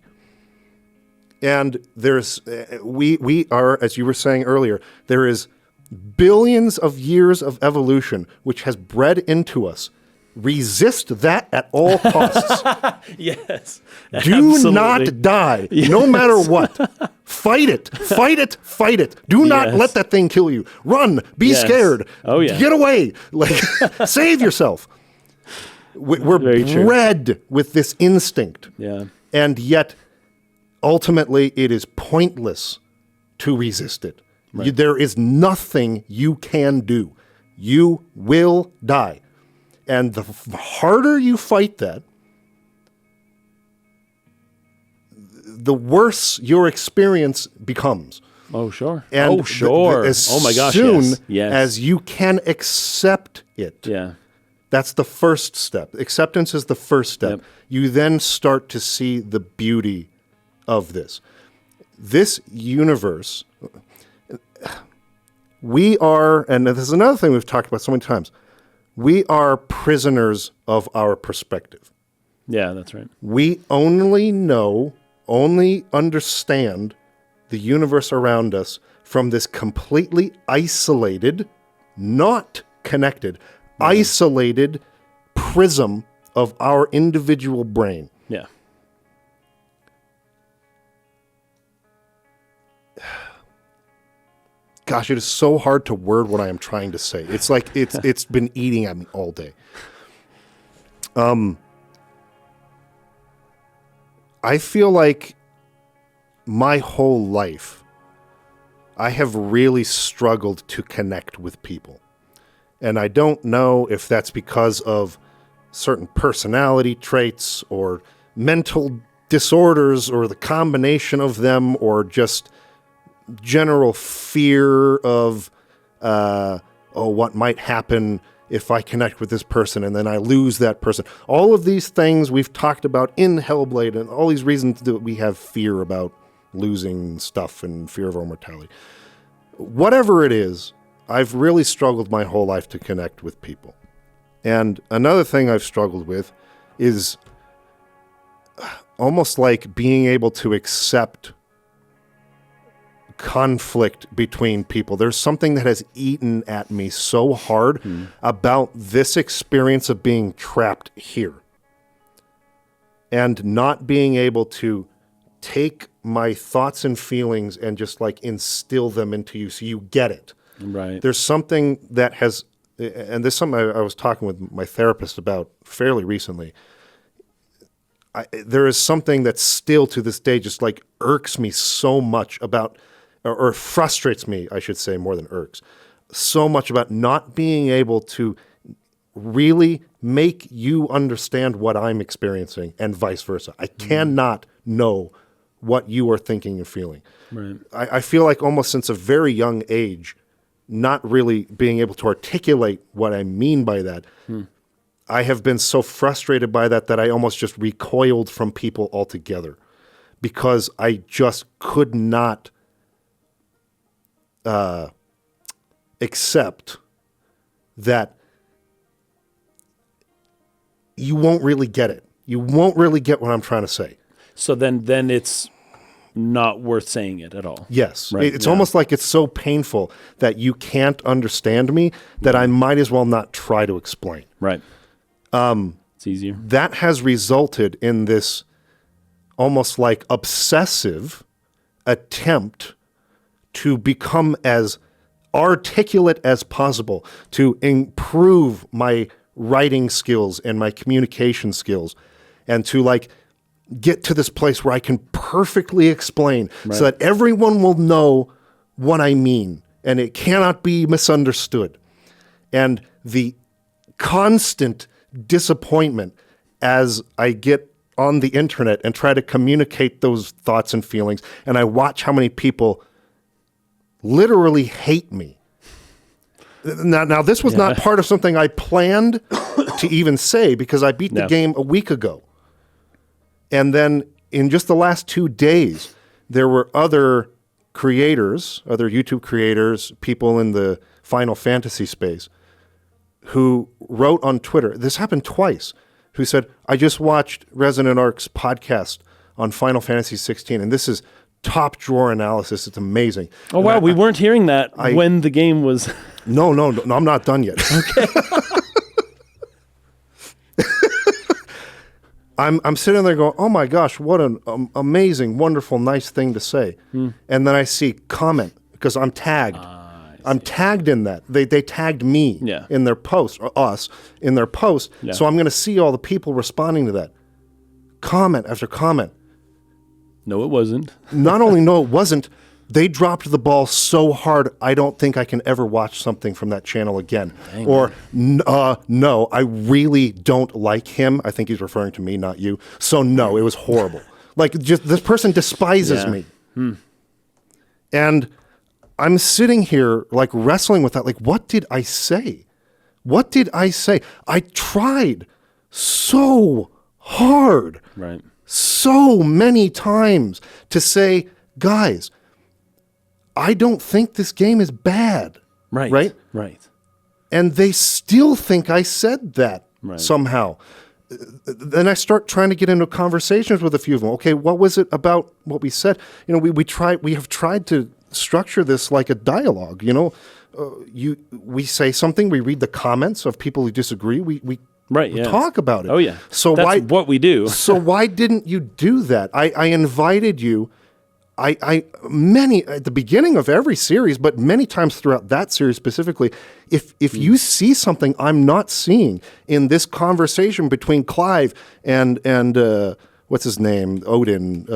Speaker 1: And there's we are, as you were saying earlier, there is billions of years of evolution which has bred into us. Resist that at all costs.
Speaker 2: Yes.
Speaker 1: Do
Speaker 2: Absolutely.
Speaker 1: not die, no matter what. Fight it, fight it, fight it. Do not
Speaker 2: Yes.
Speaker 1: let that thing kill you. Run, be
Speaker 2: Yes.
Speaker 1: scared.
Speaker 2: Oh, yeah.
Speaker 1: Get away. Like, save yourself. We're
Speaker 2: Very true.
Speaker 1: bred with this instinct.
Speaker 2: Yeah.
Speaker 1: And yet, ultimately, it is pointless to resist it. There is nothing you can do. You will die. And the harder you fight that, the worse your experience becomes.
Speaker 2: Oh, sure.
Speaker 1: And
Speaker 2: oh, sure.
Speaker 1: as
Speaker 2: Oh, my gosh.
Speaker 1: soon
Speaker 2: Yes. Yes.
Speaker 1: as you can accept it,
Speaker 2: yeah.
Speaker 1: that's the first step. Acceptance is the first step.
Speaker 2: Yep.
Speaker 1: You then start to see the beauty of this. This universe, we are, and this is another thing we've talked about so many times, we are prisoners of our perspective.
Speaker 2: Yeah, that's right.
Speaker 1: We only know, only understand the universe around us from this completely isolated, not connected, isolated prism of our individual brain.
Speaker 2: Yeah.
Speaker 1: Gosh, it is so hard to word what I am trying to say. It's like it's been eating at me all day. I feel like my whole life I have really struggled to connect with people. And I don't know if that's because of certain personality traits or mental disorders or the combination of them or just general fear of, what might happen if I connect with this person and then I lose that person. All of these things we've talked about in Hellblade and all these reasons that we have fear about losing stuff and fear of our mortality. Whatever it is, I've really struggled my whole life to connect with people. And another thing I've struggled with is almost like being able to accept conflict between people. There's something that has eaten at me so hard about this experience of being trapped here and not being able to take my thoughts and feelings and just like instill them into you so you get it.
Speaker 2: Right.
Speaker 1: There's something that has, and this is something I was talking with my therapist about fairly recently. There is something that still to this day just like irks me so much about, or frustrates me, I should say, more than irks, so much about not being able to really make you understand what I'm experiencing and vice versa. I cannot know what you are thinking and feeling.
Speaker 2: Right.
Speaker 1: I feel like almost since a very young age, not really being able to articulate what I mean by that, I have been so frustrated by that that I almost just recoiled from people altogether because I just could not accept that you won't really get it. You won't really get what I'm trying to say.
Speaker 2: So then it's not worth saying it at all.
Speaker 1: Yes.
Speaker 2: Right,
Speaker 1: It's
Speaker 2: yeah.
Speaker 1: almost like it's so painful that you can't understand me that I might as well not try to explain.
Speaker 2: Right. It's easier.
Speaker 1: That has resulted in this almost like obsessive attempt to become as articulate as possible, to improve my writing skills and my communication skills, and to like get to this place where I can perfectly explain so that everyone will know what I mean and it cannot be misunderstood. And the constant disappointment as I get on the internet and try to communicate those thoughts and feelings, and I watch how many people literally hate me. Now this was not part of something I planned to even say, because I beat the game a week ago. And then in just the last 2 days, there were other creators, other YouTube creators, people in the Final Fantasy space who wrote on Twitter, this happened twice, who said, I just watched Resonant Arc's podcast on Final Fantasy 16, and this is top drawer analysis. It's amazing.
Speaker 2: Oh, wow. We weren't hearing that when the game was...
Speaker 1: No, I'm not done yet. Okay. I'm sitting there going, oh my gosh, what an amazing, wonderful, nice thing to say. And then I see comment, because I'm tagged. I'm tagged in that. They tagged me in their post, or us in their post. Yeah. So I'm going to see all the people responding to that. Comment after comment.
Speaker 2: No, it wasn't.
Speaker 1: Not only no, it wasn't. They dropped the ball so hard, I don't think I can ever watch something from that channel again. Dang. Or, no, I really don't like him. I think he's referring to me, not you. So, no, it was horrible. Like, just this person despises me. And I'm sitting here, like, wrestling with that. Like, what did I say? What did I say? I tried so hard, so many times to say, guys, I don't think this game is bad. Right. And they still think I said that somehow. Then I start trying to get into conversations with a few of them. Okay, what was it about what we said? You know, we have tried to structure this like a dialogue. You know, we say something, we read the comments of people who disagree, we talk about it.
Speaker 2: Oh yeah.
Speaker 1: So
Speaker 2: that's what we do.
Speaker 1: So why didn't you do that? I invited you. I many at the beginning of every series, but many times throughout that series specifically, if you see something I'm not seeing in this conversation between Clive and what's his name, Odin.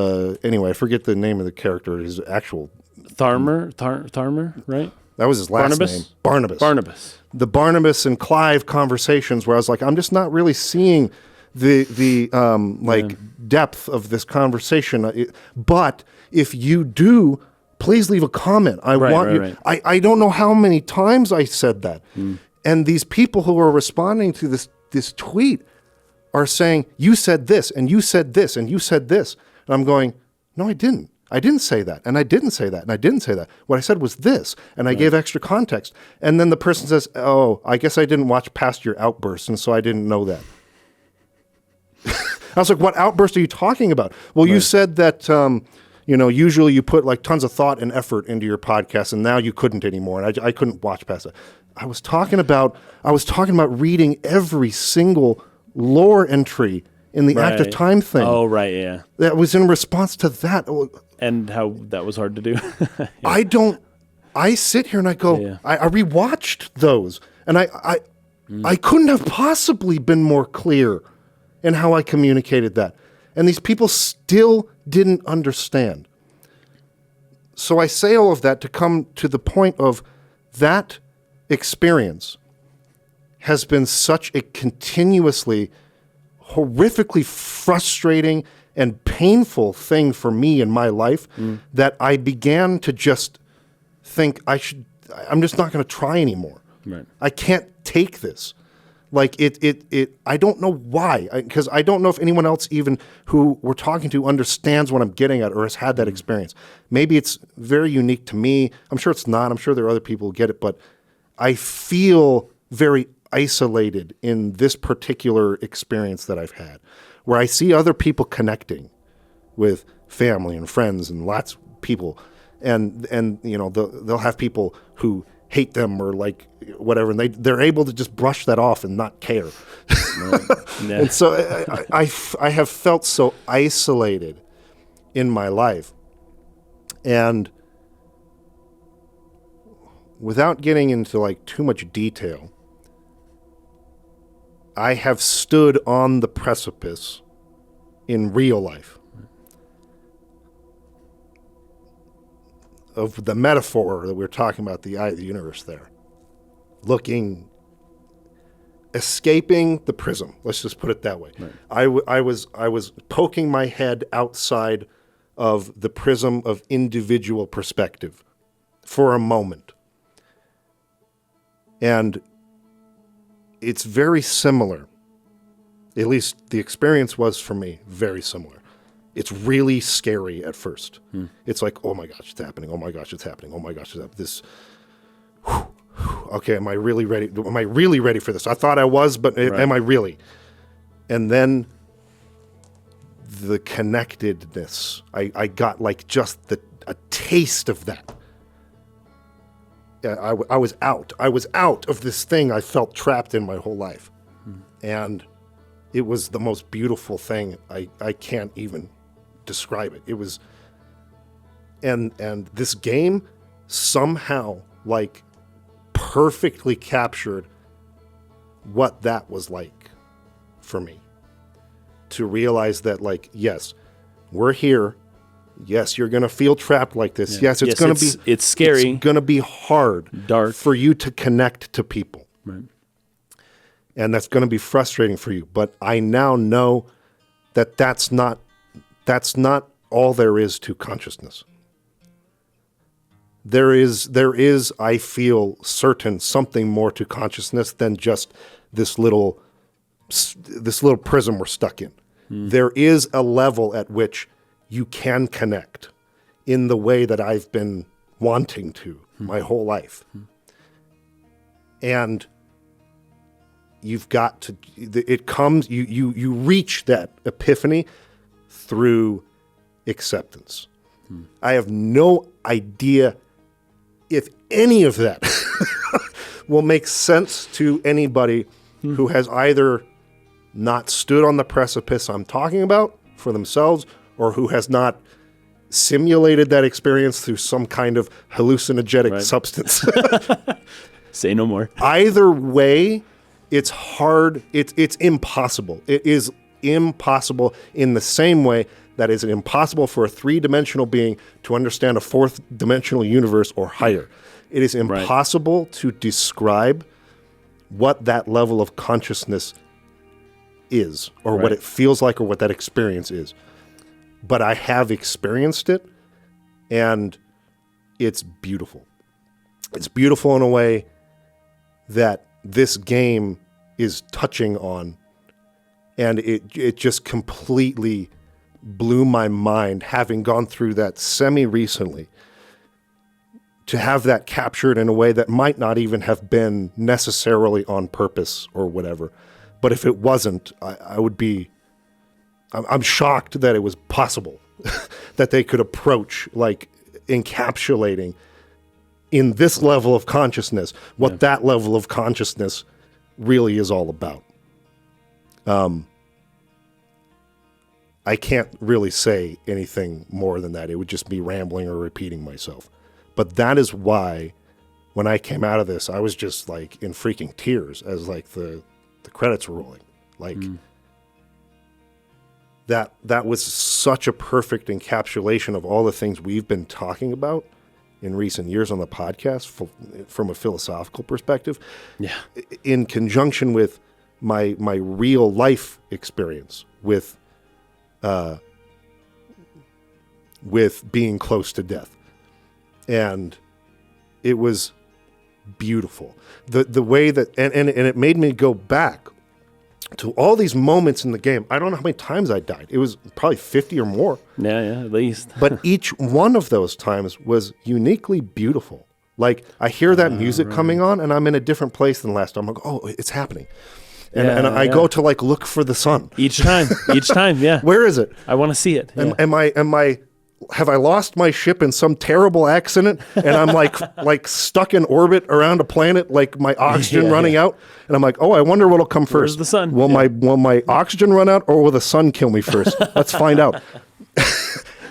Speaker 1: Anyway, I forget the name of the character. His actual Tharmer, right? That was his last name. Barnabas. The Barnabas and Clive conversations where I was like, I'm just not really seeing the depth of this conversation. But if you do, please leave a comment. I want you. I don't know how many times I said that. And these people who are responding to this tweet are saying, you said this, and you said this, and you said this. And I'm going, no, I didn't. I didn't say that, and I didn't say that, and I didn't say that. What I said was this, and I gave extra context. And then the person says, oh, I guess I didn't watch past your outbursts, and so I didn't know that. I was like, what outburst are you talking about? Well, you said that, usually you put like tons of thought and effort into your podcast, and now you couldn't anymore, and I couldn't watch past it. I was talking about reading every single lore entry in the active time thing.
Speaker 2: Oh, right, yeah.
Speaker 1: That was in response to that.
Speaker 2: And how that was hard to do.
Speaker 1: I sit here and I go, I rewatched those, and I couldn't have possibly been more clear in how I communicated that. And these people still didn't understand. So I say all of that to come to the point of that experience has been such a continuously, horrifically frustrating and painful thing for me in my life that I began to just think I'm just not going to try anymore. Right. I can't take this. Like I don't know why, because I don't know if anyone else even who we're talking to understands what I'm getting at or has had that experience. Maybe it's very unique to me. I'm sure it's not. I'm sure there are other people who get it, but I feel very isolated in this particular experience that I've had, where I see other people connecting with family and friends and lots of people, and they'll have people who hate them or like whatever, and they're able to just brush that off and not care. And so I have felt so isolated in my life, and without getting into like too much detail, I have stood on the precipice in real life of the metaphor that we're talking about, the eye of the universe there, escaping the prism. Let's just put it that way. Right. I was poking my head outside of the prism of individual perspective for a moment. And it's very similar. At least the experience was for me very similar. It's really scary at first. It's like, oh my gosh, it's happening. Oh my gosh, it's happening. Oh my gosh, it's happening. This, okay, am I really ready? Am I really ready for this? I thought I was, but am I really? And then the connectedness, I got like just a taste of that. I was out. I was out of this thing I felt trapped in my whole life. And it was the most beautiful thing. I can't even describe it. It was, and this game somehow like perfectly captured what that was like for me. To realize that, like, yes, we're here. Yes, you're going to feel trapped like this.
Speaker 2: Yeah.
Speaker 1: Yes, it's going to be...
Speaker 2: It's scary.
Speaker 1: It's going to be hard.
Speaker 2: Dark.
Speaker 1: For you to connect to people.
Speaker 2: Right.
Speaker 1: And that's going to be frustrating for you. But I now know that that's not all there is to consciousness. There is, I feel certain, something more to consciousness than just this little prism we're stuck in. There is a level at which you can connect in the way that I've been wanting to my whole life. And you've got to, it comes, you reach that epiphany through acceptance. I have no idea if any of that will make sense to anybody who has either not stood on the precipice I'm talking about for themselves, or who has not simulated that experience through some kind of hallucinogenic substance.
Speaker 2: Say no more.
Speaker 1: Either way, it's hard. It's impossible. It is impossible in the same way that is impossible for a three-dimensional being to understand a fourth-dimensional universe or higher. It is impossible to describe what that level of consciousness is, or what it feels like, or what that experience is. But I have experienced it, and it's beautiful. It's beautiful in a way that this game is touching on, and it just completely blew my mind, having gone through that semi-recently, to have that captured in a way that might not even have been necessarily on purpose or whatever. But if it wasn't, I would be... I'm shocked that it was possible that they could approach, like, encapsulating in this level of consciousness what that level of consciousness really is all about. I can't really say anything more than that. It would just be rambling or repeating myself. But that is why when I came out of this, I was just like in freaking tears as like the credits were rolling. Like that was such a perfect encapsulation of all the things we've been talking about in recent years on the podcast from a philosophical perspective.
Speaker 2: Yeah.
Speaker 1: In conjunction with my real life experience with being close to death. And it was beautiful. The way that, and it made me go back to all these moments in the game. I don't know how many times I died. It was probably 50 or more.
Speaker 2: Yeah, at least.
Speaker 1: But each one of those times was uniquely beautiful. Like, I hear that music coming on, and I'm in a different place than last time. I'm like, oh, it's happening. And I go to, like, look for the sun.
Speaker 2: Each time, yeah.
Speaker 1: Where is it?
Speaker 2: I want to see it. Yeah.
Speaker 1: Have I lost my ship in some terrible accident and I'm like stuck in orbit around a planet, like my oxygen running out? And I'm like, oh, I wonder what'll come first.
Speaker 2: Where's the sun?
Speaker 1: Will my oxygen run out, or will the sun kill me first? Let's find out.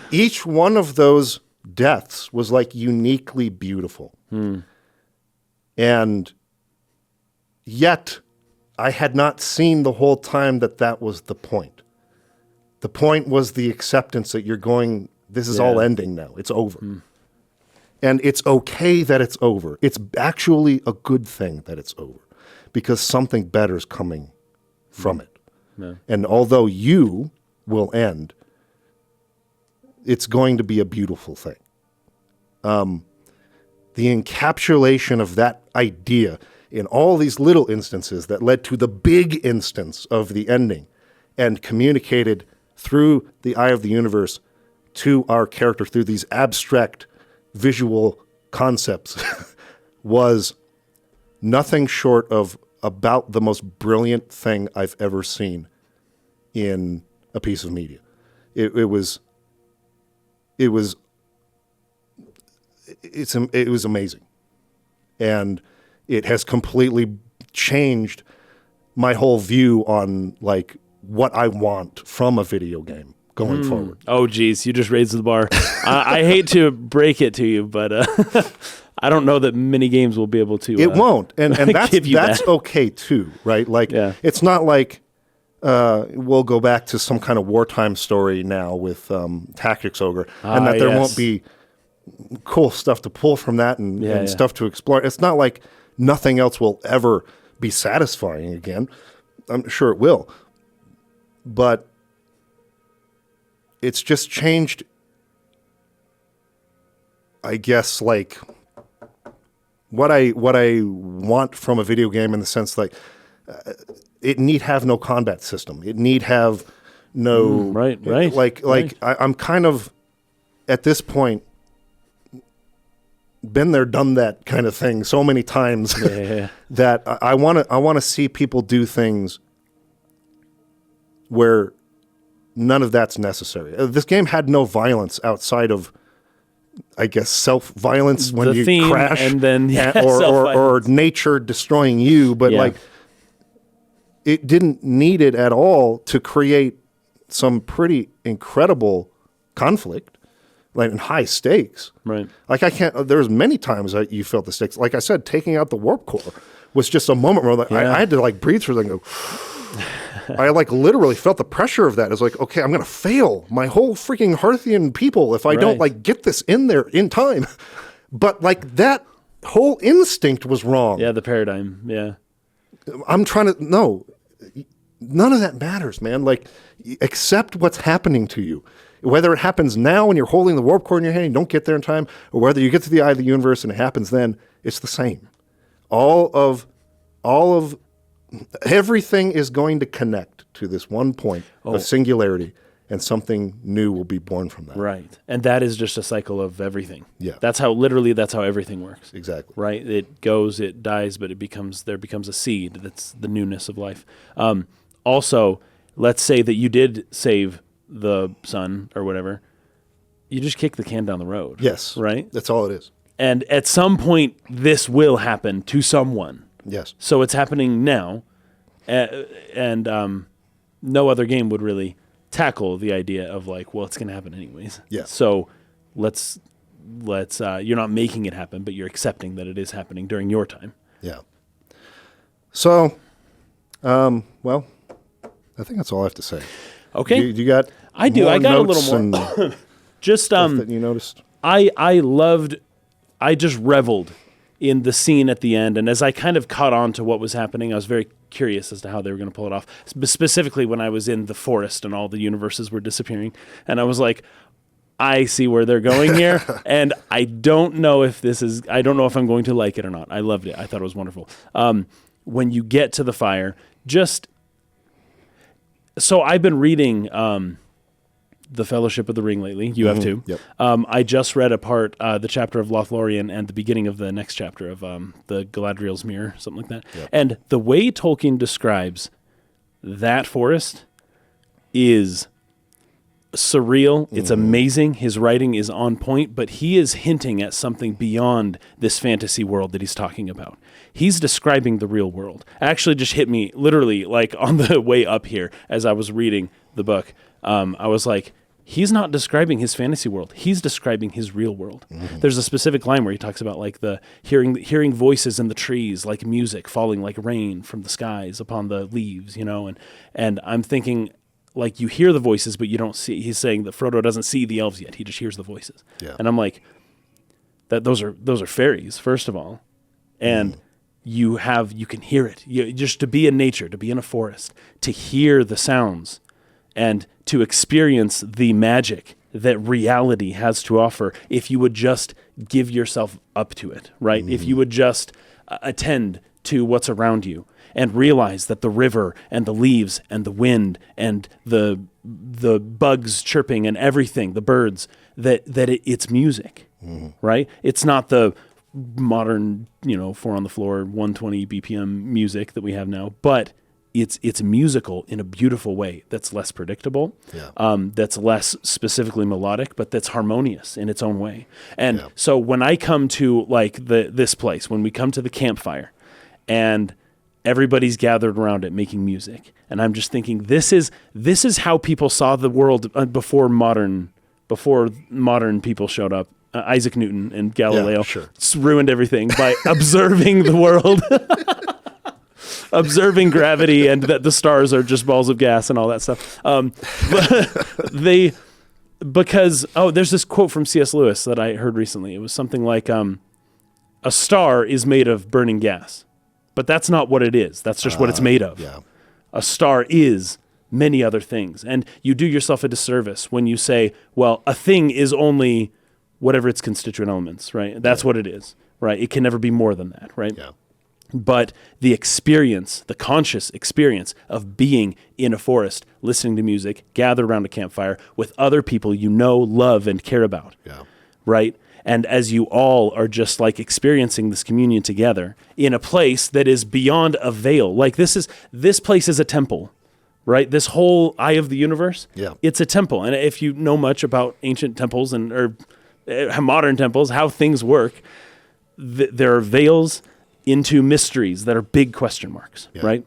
Speaker 1: Each one of those deaths was like uniquely beautiful. And yet I had not seen the whole time that was the point. The point was the acceptance that this is all ending now. It's over. And it's okay that it's over. It's actually a good thing that it's over because something better is coming from it. Yeah. And although you will end, it's going to be a beautiful thing. The encapsulation of that idea in all these little instances that led to the big instance of the ending and communicated through the eye of the universe to our character through these abstract visual concepts was nothing short of about the most brilliant thing I've ever seen in a piece of media. It was amazing. And it has completely changed my whole view on like what I want from a video game going forward.
Speaker 2: Oh, geez, you just raised the bar. I hate to break it to you, but I don't know that many games will be able to.
Speaker 1: It won't, and that's
Speaker 2: that.
Speaker 1: okay too, right? Like it's not like we'll go back to some kind of wartime story now with Tactics Ogre, and that there won't be cool stuff to pull from that and stuff to explore. It's not like nothing else will ever be satisfying again. I'm sure it will, but it's just changed, I guess, like what I want from a video game in the sense like it need have no combat system. It need have no
Speaker 2: right.
Speaker 1: I'm kind of at this point been there, done that kind of thing so many times that I want to see people do things where none of that's necessary. This game had no violence outside of, I guess, self-violence when you crash,
Speaker 2: and then
Speaker 1: or nature destroying you. But like, it didn't need it at all to create some pretty incredible conflict, like in high stakes.
Speaker 2: Right.
Speaker 1: Like there's many times that you felt the stakes. Like I said, taking out the warp core was just a moment where I had to like breathe through it and go. I like literally felt the pressure of that. It's like, okay, I'm going to fail my whole freaking Hearthian people if I don't like get this in there in time. But like that whole instinct was wrong.
Speaker 2: Yeah, the paradigm. Yeah.
Speaker 1: I'm trying to, no, none of that matters, man. Like accept what's happening to you. Whether it happens now when you're holding the warp core in your hand and you don't get there in time, or whether you get to the eye of the universe and it happens then, it's the same. All of everything is going to connect to this one point of singularity, and something new will be born from that.
Speaker 2: Right. And that is just a cycle of everything.
Speaker 1: Yeah.
Speaker 2: That's how everything works.
Speaker 1: Exactly.
Speaker 2: Right? It goes, it dies, but there becomes a seed. That's the newness of life. Also, let's say that you did save the sun or whatever. You just kick the can down the road.
Speaker 1: Yes.
Speaker 2: Right?
Speaker 1: That's all it is.
Speaker 2: And at some point, this will happen to someone.
Speaker 1: Yes.
Speaker 2: So it's happening now, and no other game would really tackle the idea of like, well, it's going to happen anyways.
Speaker 1: Yeah.
Speaker 2: So let's you're not making it happen, but you're accepting that it is happening during your time.
Speaker 1: Yeah. So, well, I think that's all I have to say.
Speaker 2: Okay.
Speaker 1: You got?
Speaker 2: I do. I got a little more. Just
Speaker 1: that you noticed.
Speaker 2: I just reveled in the scene at the end, and as I kind of caught on to what was happening, I was very curious as to how they were going to pull it off. Specifically when I was in the forest and all the universes were disappearing, and I was like, I see where they're going here, and I don't know if I'm going to like it or not. I loved it. I thought it was wonderful. When you get to the fire, so I've been reading The Fellowship of the Ring lately. You have too.
Speaker 1: Yep.
Speaker 2: I just read the chapter of Lothlorien and the beginning of the next chapter of the Galadriel's Mirror, something like that. Yep. And the way Tolkien describes that forest is surreal. It's amazing. His writing is on point, but he is hinting at something beyond this fantasy world that he's talking about. He's describing the real world. It actually just hit me literally like on the way up here as I was reading the book. I was like, he's not describing his fantasy world. He's describing his real world. Mm-hmm. There's a specific line where he talks about like the hearing voices in the trees, like music falling like rain from the skies upon the leaves, and I'm thinking like you hear the voices, but you don't see. He's saying that Frodo doesn't see the elves yet. He just hears the voices.
Speaker 1: Yeah.
Speaker 2: And I'm like, those are fairies, first of all, and you can hear it. Just to be in nature, to be in a forest, to hear the sounds, and to experience the magic that reality has to offer. If you would just give yourself up to it, right? If you would just attend to what's around you and realize that the river and the leaves and the wind and the bugs chirping and everything, the birds, it's music, right? It's not the modern, 4 on the floor, 120 BPM music that we have now, but it's musical in a beautiful way that's less predictable, that's less specifically melodic, but that's harmonious in its own way. And so when I come to like this place, when we come to the campfire and everybody's gathered around it making music, and I'm just thinking, this is how people saw the world before modern people showed up. Isaac Newton and Galileo ruined everything by observing the world. Observing gravity and that the stars are just balls of gas and all that stuff. There's this quote from C.S. Lewis that I heard recently. It was something like, a star is made of burning gas, but that's not what it is. That's just what it's made of.
Speaker 1: Yeah.
Speaker 2: A star is many other things. And you do yourself a disservice when you say, well, a thing is only whatever its constituent elements, right? That's what it is, right? It can never be more than that, right?
Speaker 1: Yeah.
Speaker 2: But the experience, the conscious experience of being in a forest, listening to music, gathered around a campfire with other people you know, love, and care about, right? And as you all are just like experiencing this communion together in a place that is beyond a veil. Like this place is a temple, right? This whole eye of the universe, it's a temple. And if you know much about ancient temples or modern temples, how things work, there are veils into mysteries that are big question marks, right?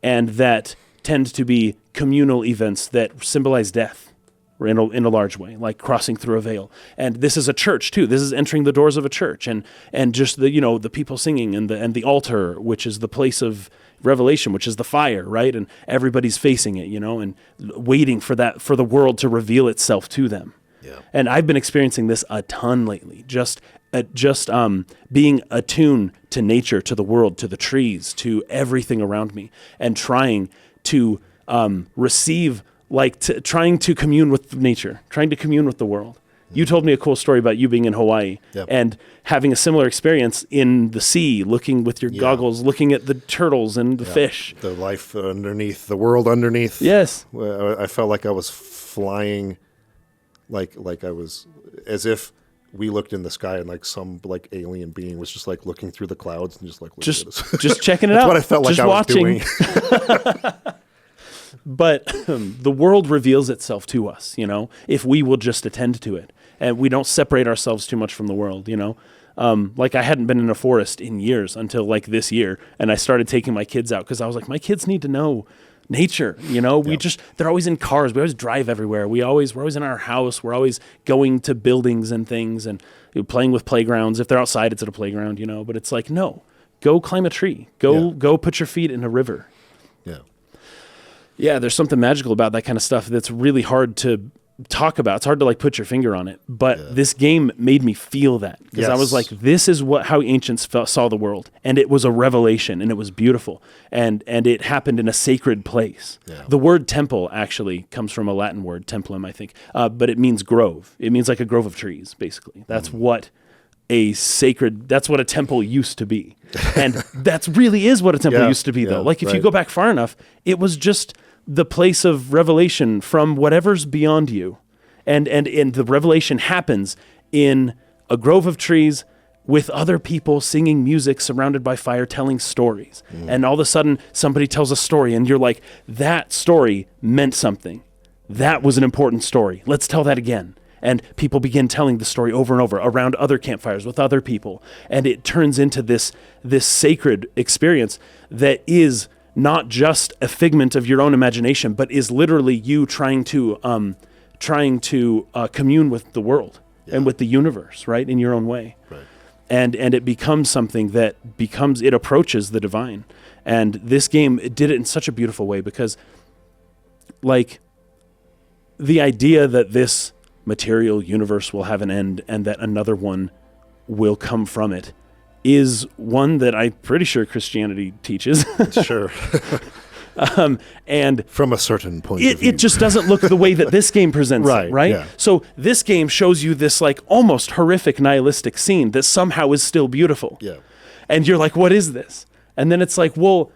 Speaker 2: And that tend to be communal events that symbolize death in a large way, like crossing through a veil. And this is a church too. This is entering the doors of a church, and just the people singing and the altar, which is the place of revelation, which is the fire, right? And everybody's facing it, and waiting for the world to reveal itself to them. Yeah. And I've been experiencing this a ton lately, just being attuned to nature, to the world, to the trees, to everything around me, and trying to receive, trying to commune with nature, trying to commune with the world. You told me a cool story about you being in Hawaii and having a similar experience in the sea, looking with your goggles, looking at the turtles and the fish.
Speaker 1: The life underneath, the world underneath.
Speaker 2: Yes.
Speaker 1: I felt like I was flying, like I was, as if we looked in the sky and like some like alien being was just like looking through the clouds and just like looking at us.
Speaker 2: Just checking it
Speaker 1: That's
Speaker 2: out.
Speaker 1: what I felt like
Speaker 2: just
Speaker 1: I was
Speaker 2: watching.
Speaker 1: doing.
Speaker 2: But the world reveals itself to us, if we will just attend to it, and we don't separate ourselves too much from the world, Like I hadn't been in a forest in years until like this year, and I started taking my kids out because I was like, my kids need to know nature, they're always in cars. We always drive everywhere. We're always in our house. We're always going to buildings and things and playing with playgrounds. If they're outside, it's at a playground, but it's like, no, go climb a tree, go put your feet in a river. Yeah. There's something magical about that kind of stuff that's really hard to talk about. It's hard to like put your finger on it, but this game made me feel that because I was like, this is how ancients saw the world, and it was a revelation, and it was beautiful, and it happened in a sacred place. The word temple actually comes from a Latin word, templum, I think, but it means grove. It means like a grove of trees, basically. That's what that's what a temple used to be, and that really is what a temple used to be, though. Like if you go back far enough, it was just the place of revelation from whatever's beyond you. And the revelation happens in a grove of trees with other people singing music, surrounded by fire, telling stories. And all of a sudden somebody tells a story and you're like, that story meant something. That was an important story. Let's tell that again. And people begin telling the story over and over around other campfires with other people. And it turns into this sacred experience that is not just a figment of your own imagination, but is literally you trying to commune with the world and with the universe, right, in your own way.
Speaker 1: Right.
Speaker 2: And it becomes something that it approaches the divine. And this game, it did it in such a beautiful way because, like, the idea that this material universe will have an end and that another one will come from it is one that I'm pretty sure Christianity teaches.
Speaker 1: Sure.
Speaker 2: And
Speaker 1: from a certain point of view.
Speaker 2: It just doesn't look the way that this game presents it, right?
Speaker 1: Yeah.
Speaker 2: So this game shows you this like almost horrific nihilistic scene that somehow is still beautiful.
Speaker 1: Yeah.
Speaker 2: And you're like, what is this? And then it's like, well,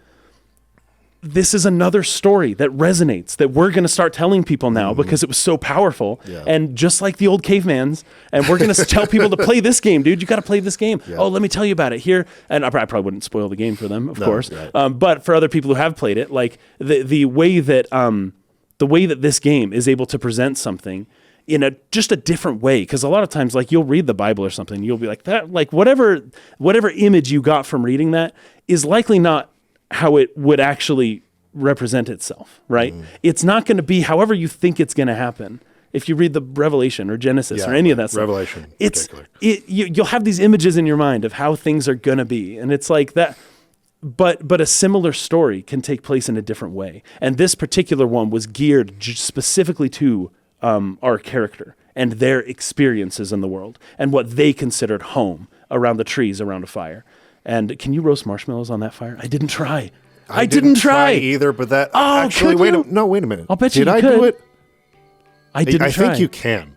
Speaker 2: this is another story that resonates, that we're going to start telling people now because it was so powerful.
Speaker 1: Yeah.
Speaker 2: And just like the old cavemans, and we're going to tell people to play this game, dude. You got to play this game.
Speaker 1: Yeah.
Speaker 2: Oh, let me tell you about it here. And I probably wouldn't spoil the game for them, of course.
Speaker 1: Right.
Speaker 2: But for other people who have played it, like the way that this game is able to present something in just a different way, because a lot of times, like, you'll read the Bible or something, you'll be like, that, like, whatever image you got from reading that is likely not how it would actually represent itself, right? It's not going to be however you think it's going to happen. If you read the Revelation or Genesis or any of that stuff,
Speaker 1: Revelation,
Speaker 2: you'll have these images in your mind of how things are going to be, and it's like that. But a similar story can take place in a different way, and this particular one was geared specifically to our character and their experiences in the world and what they considered home around the trees around a fire. And can you roast marshmallows on that fire? I didn't try. I didn't try
Speaker 1: either, but that
Speaker 2: Oh,
Speaker 1: actually
Speaker 2: could
Speaker 1: wait
Speaker 2: you?
Speaker 1: wait a minute.
Speaker 2: I'll bet you
Speaker 1: Did I
Speaker 2: could.
Speaker 1: do it?
Speaker 2: I didn't
Speaker 1: I
Speaker 2: try.
Speaker 1: think you can.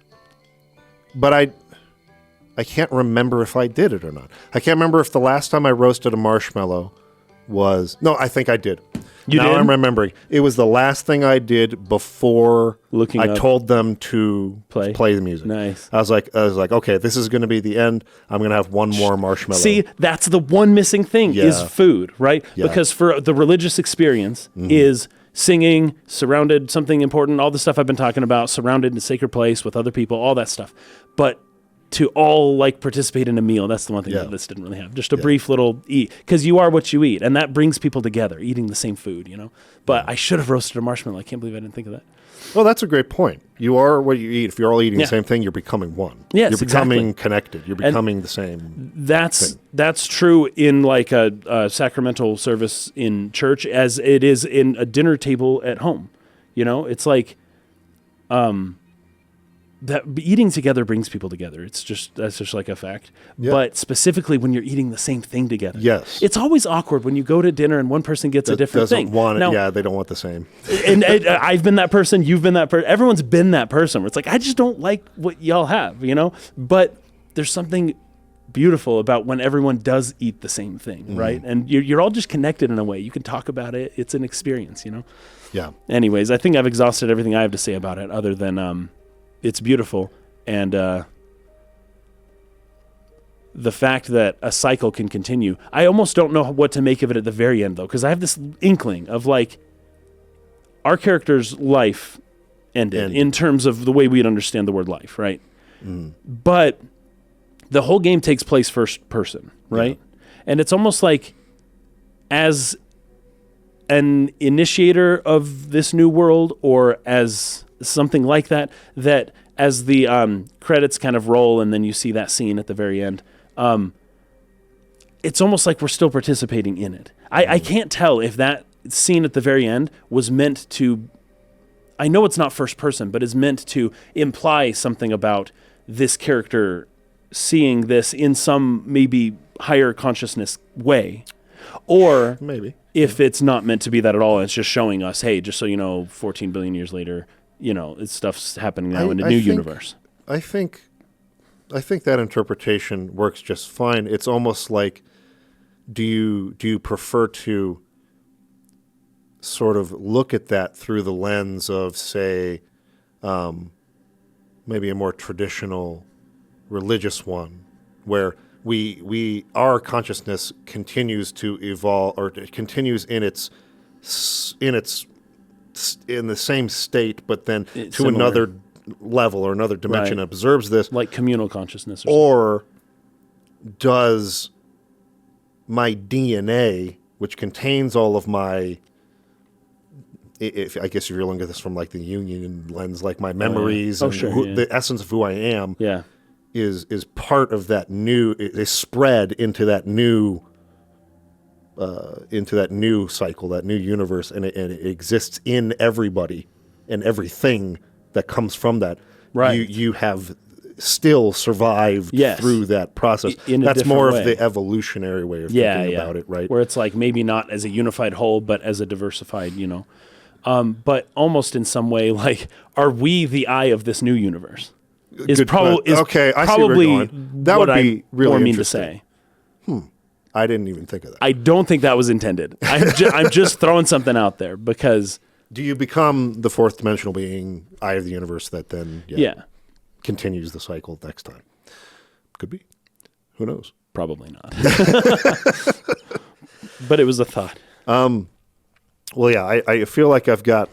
Speaker 1: But I can't remember if I did it or not. I can't remember if the last time I roasted a marshmallow was... No, I think I did.
Speaker 2: You
Speaker 1: now
Speaker 2: did?
Speaker 1: I'm remembering. It was the last thing I did before
Speaker 2: Looking
Speaker 1: I
Speaker 2: up.
Speaker 1: told them to
Speaker 2: Play.
Speaker 1: the music.
Speaker 2: Nice.
Speaker 1: I was like, okay, this is going to be the end. I'm going to have one more marshmallow.
Speaker 2: See, that's the one missing thing is
Speaker 1: Yeah.
Speaker 2: food, right?
Speaker 1: Yeah.
Speaker 2: Because for the religious experience is singing, surrounded, something important, all the stuff I've been talking about, surrounded in a sacred place with other people, all that stuff. But to all like participate in a meal, that's the one thing
Speaker 1: Yeah.
Speaker 2: that this didn't really have. Just a brief little eat, because you are what you eat, and that brings people together, eating the same food, you know? But I should have roasted a marshmallow. I can't believe I didn't think of that.
Speaker 1: Well, that's a great point. You are what you eat. If you're all eating
Speaker 2: Yeah.
Speaker 1: the same thing, you're becoming one.
Speaker 2: Yes,
Speaker 1: you're becoming
Speaker 2: exactly.
Speaker 1: connected. You're becoming the same.
Speaker 2: That's true in like a sacramental service in church as it is in a dinner table at home. You know, it's like that eating together brings people together. That's just like a fact.
Speaker 1: Yeah.
Speaker 2: But specifically when you're eating the same thing together.
Speaker 1: Yes.
Speaker 2: It's always awkward when you go to dinner and one person gets a different
Speaker 1: doesn't
Speaker 2: thing.
Speaker 1: want it.
Speaker 2: Now,
Speaker 1: Yeah, they don't want the same.
Speaker 2: and I've been that person. You've been that person. Everyone's been that person where it's like, I just don't like what y'all have, you know? But there's something beautiful about when everyone does eat the same thing, right? And you're all just connected in a way. You can talk about it. It's an experience, you know?
Speaker 1: Yeah.
Speaker 2: Anyways, I think I've exhausted everything I have to say about it other than it's beautiful. And the fact that a cycle can continue. I almost don't know what to make of it at the very end, though, because I have this inkling of, like, our character's life ended in terms of the way we'd understand the word life, right? But the whole game takes place first person, right? Yeah. And it's almost like as an initiator of this new world or as something like that, that as the credits kind of roll and then you see that scene at the very end, it's almost like we're still participating in it. I can't tell if that scene at the very end was meant to, I know it's not first person, but is meant to imply something about this character seeing this in some maybe higher consciousness way. Or
Speaker 1: maybe
Speaker 2: if it's not meant to be that at all, it's just showing us, hey, just so you know, 14 billion years later, you know, stuff's happening now in a new universe.
Speaker 1: I think that interpretation works just fine. It's almost like, do you prefer to sort of look at that through the lens of, say, maybe a more traditional religious one, where our consciousness continues to evolve, or it continues in the same state, but then
Speaker 2: It's
Speaker 1: to
Speaker 2: similar.
Speaker 1: another level or another dimension
Speaker 2: Right.
Speaker 1: observes this,
Speaker 2: Like communal consciousness.
Speaker 1: or does my DNA, which contains all of my, I guess if you're looking at this from like the Jungian lens, like my memories and the essence of who I am, is part of that new, is spread into that new cycle, that new universe, and it exists in everybody and everything that comes from that.
Speaker 2: Right.
Speaker 1: You have still survived through that process.
Speaker 2: In a
Speaker 1: That's
Speaker 2: different
Speaker 1: more
Speaker 2: way.
Speaker 1: of the evolutionary way of thinking about it, right?
Speaker 2: Where it's like maybe not as a unified whole, but as a diversified, but almost in some way, like, are we the eye of this new universe?
Speaker 1: Okay, I see where
Speaker 2: probably
Speaker 1: you're going. That would be really
Speaker 2: more mean to
Speaker 1: interesting.
Speaker 2: say.
Speaker 1: I didn't even think of that.
Speaker 2: I don't think that was intended. I'm just throwing something out there because
Speaker 1: Do you become the fourth dimensional being, eye of the universe, that then continues the cycle next time? Could be. Who knows?
Speaker 2: Probably not. But it was a thought.
Speaker 1: Well, yeah, I feel like I've got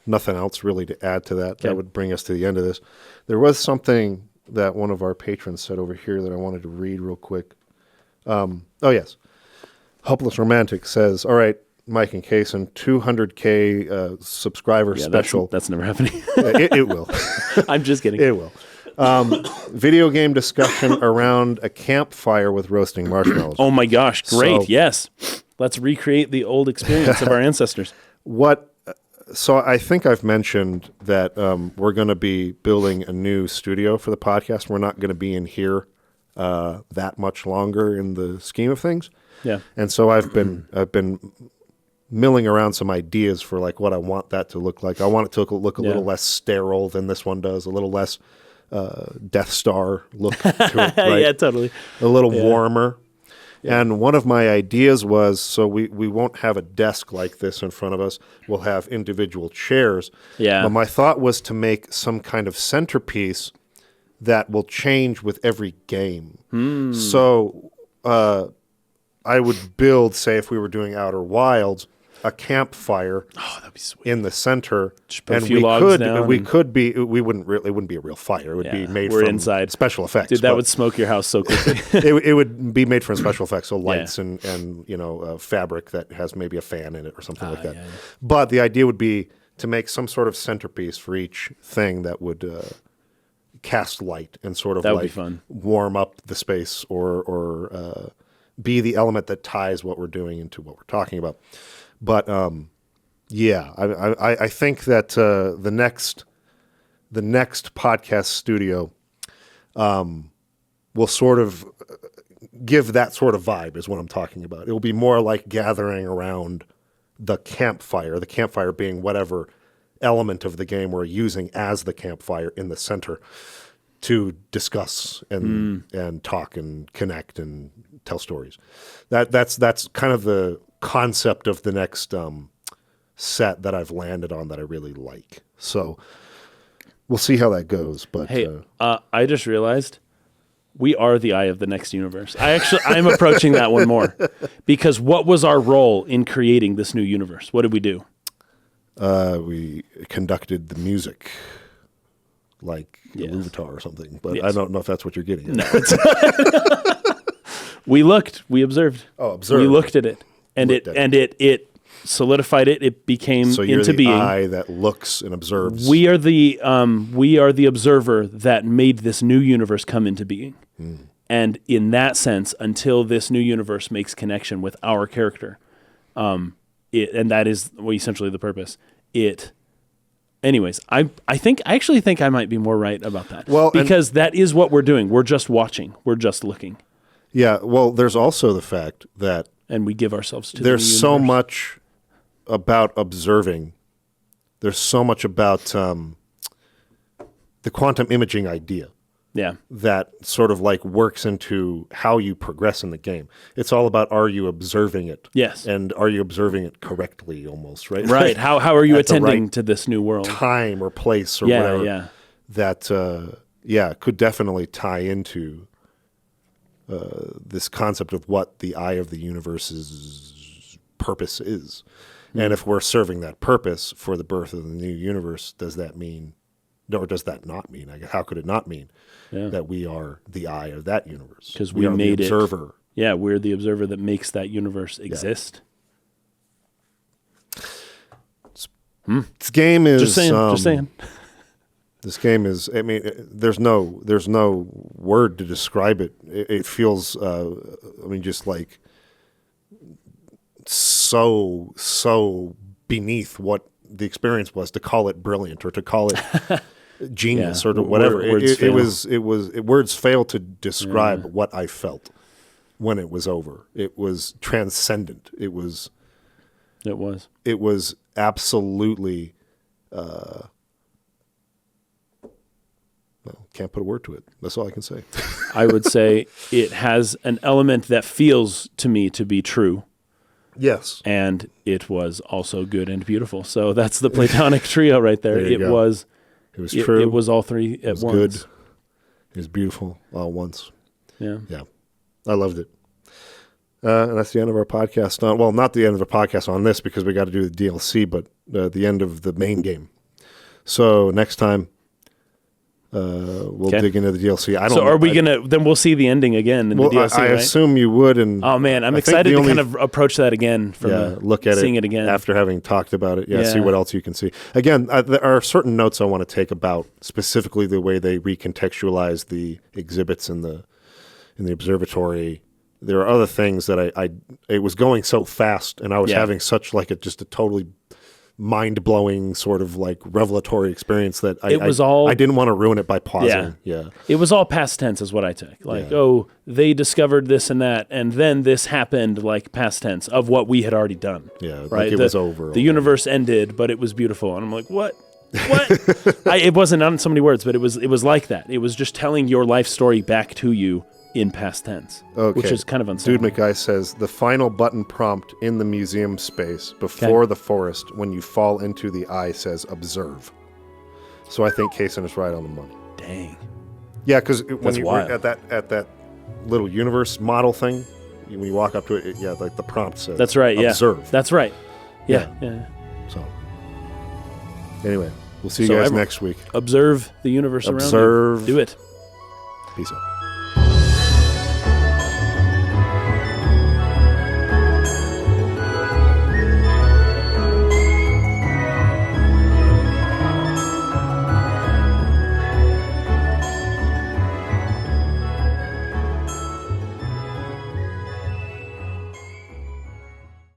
Speaker 1: nothing else really to add to that.
Speaker 2: Okay.
Speaker 1: That would bring us to the end of this. There was something that one of our patrons said over here that I wanted to read real quick. Oh, yes. Hopeless Romantic says, all right, Mike and Kaysen, 200K subscriber special.
Speaker 2: That's never happening.
Speaker 1: It will.
Speaker 2: I'm just kidding.
Speaker 1: It will. Video game discussion around a campfire with roasting marshmallows.
Speaker 2: Oh my gosh, great.
Speaker 1: So-
Speaker 2: Yes. Let's recreate the old experience of our ancestors.
Speaker 1: So I think I've mentioned that we're going to be building a new studio for the podcast. We're not going to be in here that much longer in the scheme of things.
Speaker 2: Yeah.
Speaker 1: And so I've been milling around some ideas for like what I want that to look like. I want it to look a little less sterile than this one does, a little less Death Star look to it, right?
Speaker 2: Yeah, totally.
Speaker 1: A little warmer. Yeah. And one of my ideas was, so we won't have a desk like this in front of us. We'll have individual chairs.
Speaker 2: Yeah.
Speaker 1: But my thought was to make some kind of centerpiece that will change with every game. So I would build, say if we were doing Outer Wilds, a campfire
Speaker 2: That'd be sweet.
Speaker 1: in the center,
Speaker 2: Just put a
Speaker 1: and
Speaker 2: few
Speaker 1: we
Speaker 2: logs
Speaker 1: could
Speaker 2: down
Speaker 1: we
Speaker 2: and-
Speaker 1: could be we wouldn't really it wouldn't be a real fire. It would be made
Speaker 2: we're
Speaker 1: from
Speaker 2: inside.
Speaker 1: special effects.
Speaker 2: Dude, that
Speaker 1: but
Speaker 2: would smoke your house so quickly.
Speaker 1: it would be made from special effects, so lights and fabric that has maybe a fan in it or something like that.
Speaker 2: yeah.
Speaker 1: But the idea would be to make some sort of centerpiece for each thing that would cast light and sort of
Speaker 2: That would be
Speaker 1: like
Speaker 2: fun.
Speaker 1: warm up the space or be the element that ties what we're doing into what we're talking about. But yeah, I think that the next podcast studio will sort of give that sort of vibe is what I'm talking about. It will be more like gathering around the campfire being whatever element of the game we're using as the campfire in the center to discuss and talk and connect and tell stories. That's kind of the concept of the next set that I've landed on that I really like. So we'll see how that goes. But
Speaker 2: Hey, I just realized we are the eye of the next universe. I'm approaching that one more because what was our role in creating this new universe? What did we do?
Speaker 1: we conducted the music like
Speaker 2: Yes.
Speaker 1: Louvatar or something. But
Speaker 2: Yes.
Speaker 1: I don't know if that's what you're getting at.
Speaker 2: No, we looked, we observed.
Speaker 1: Oh, observed.
Speaker 2: We looked at it, and
Speaker 1: Looked at it.
Speaker 2: it solidified it. It became
Speaker 1: So you're
Speaker 2: into
Speaker 1: the
Speaker 2: being.
Speaker 1: eye that looks and observes.
Speaker 2: We are the observer that made this new universe come into being. And in that sense, until this new universe makes connection with our character, and that is essentially the purpose. Anyways, I actually think I might be more right about that.
Speaker 1: Well,
Speaker 2: because that is what we're doing. We're just watching. We're just looking,
Speaker 1: Yeah, well, there's also the fact that
Speaker 2: and we give ourselves to.
Speaker 1: there's
Speaker 2: the
Speaker 1: so
Speaker 2: universe.
Speaker 1: much about observing. There's so much about the quantum imaging idea
Speaker 2: Yeah,
Speaker 1: that sort of like works into how you progress in the game. It's all about, are you observing it?
Speaker 2: Yes.
Speaker 1: And are you observing it correctly almost, right?
Speaker 2: right. How are you
Speaker 1: At the
Speaker 2: attending
Speaker 1: right
Speaker 2: to this new world?
Speaker 1: time or place or
Speaker 2: Yeah,
Speaker 1: whatever.
Speaker 2: yeah.
Speaker 1: That, could definitely tie into this concept of what the eye of the universe's purpose is. And if we're serving that purpose for the birth of the new universe, does that mean, or does that not mean? I guess, how could it not mean that we are the eye of that universe?
Speaker 2: Because we
Speaker 1: are
Speaker 2: made
Speaker 1: the
Speaker 2: it.
Speaker 1: observer.
Speaker 2: Yeah, we're the observer that makes that universe exist.
Speaker 1: This game is
Speaker 2: Just saying.
Speaker 1: This game is. I mean, there's no word to describe it. It feels. Just like so beneath what the experience was, to call it brilliant or to call it genius
Speaker 2: Yeah.
Speaker 1: or whatever.
Speaker 2: Words fail.
Speaker 1: To describe what I felt when it was over. It was transcendent. It was absolutely, can't put a word to it. That's all I can say.
Speaker 2: I would say it has an element that feels to me to be true.
Speaker 1: Yes.
Speaker 2: And it was also good and beautiful. So that's the Platonic trio right there.
Speaker 1: There you go. It was true.
Speaker 2: It was all three at once.
Speaker 1: Good. It was beautiful all at once.
Speaker 2: Yeah.
Speaker 1: Yeah. I loved it. And that's the end of our podcast. Well, not the end of the podcast on this because we got to do the DLC, but the end of the main game. So next time, we'll dig into the DLC. I don't.
Speaker 2: So are we gonna? Then we'll see the ending again in the DLC.
Speaker 1: I assume you would. And
Speaker 2: oh man, I'm excited to kind of approach that again. From
Speaker 1: look at
Speaker 2: seeing it again
Speaker 1: after having talked about it. See what else you can see. Again, there are certain notes I want to take about specifically the way they recontextualize the exhibits in the observatory. There are other things that it was going so fast, and I was having such just a totally mind-blowing sort of revelatory experience that I didn't want to ruin it by pausing. Yeah.
Speaker 2: It was all past tense is what I took. They discovered this and that, and then this happened, past tense of what we had already done.
Speaker 1: Yeah,
Speaker 2: right?
Speaker 1: It was over.
Speaker 2: The universe ended, but it was beautiful. And I'm like, what? It wasn't on so many words, but it was like that. It was just telling your life story back to you in past tense, which is kind of unsettling.
Speaker 1: Dude McGuy says, the final button prompt in the museum space before the forest when you fall into the eye says observe. So I think Kaysen is right on the money.
Speaker 2: Dang.
Speaker 1: Yeah, because when you at that little universe model thing, when you walk up to it, the prompt says
Speaker 2: that's right,
Speaker 1: observe.
Speaker 2: That's right. Yeah.
Speaker 1: So anyway, we'll see you guys next week.
Speaker 2: Observe the universe around you.
Speaker 1: Observe.
Speaker 2: Do it.
Speaker 1: Peace out.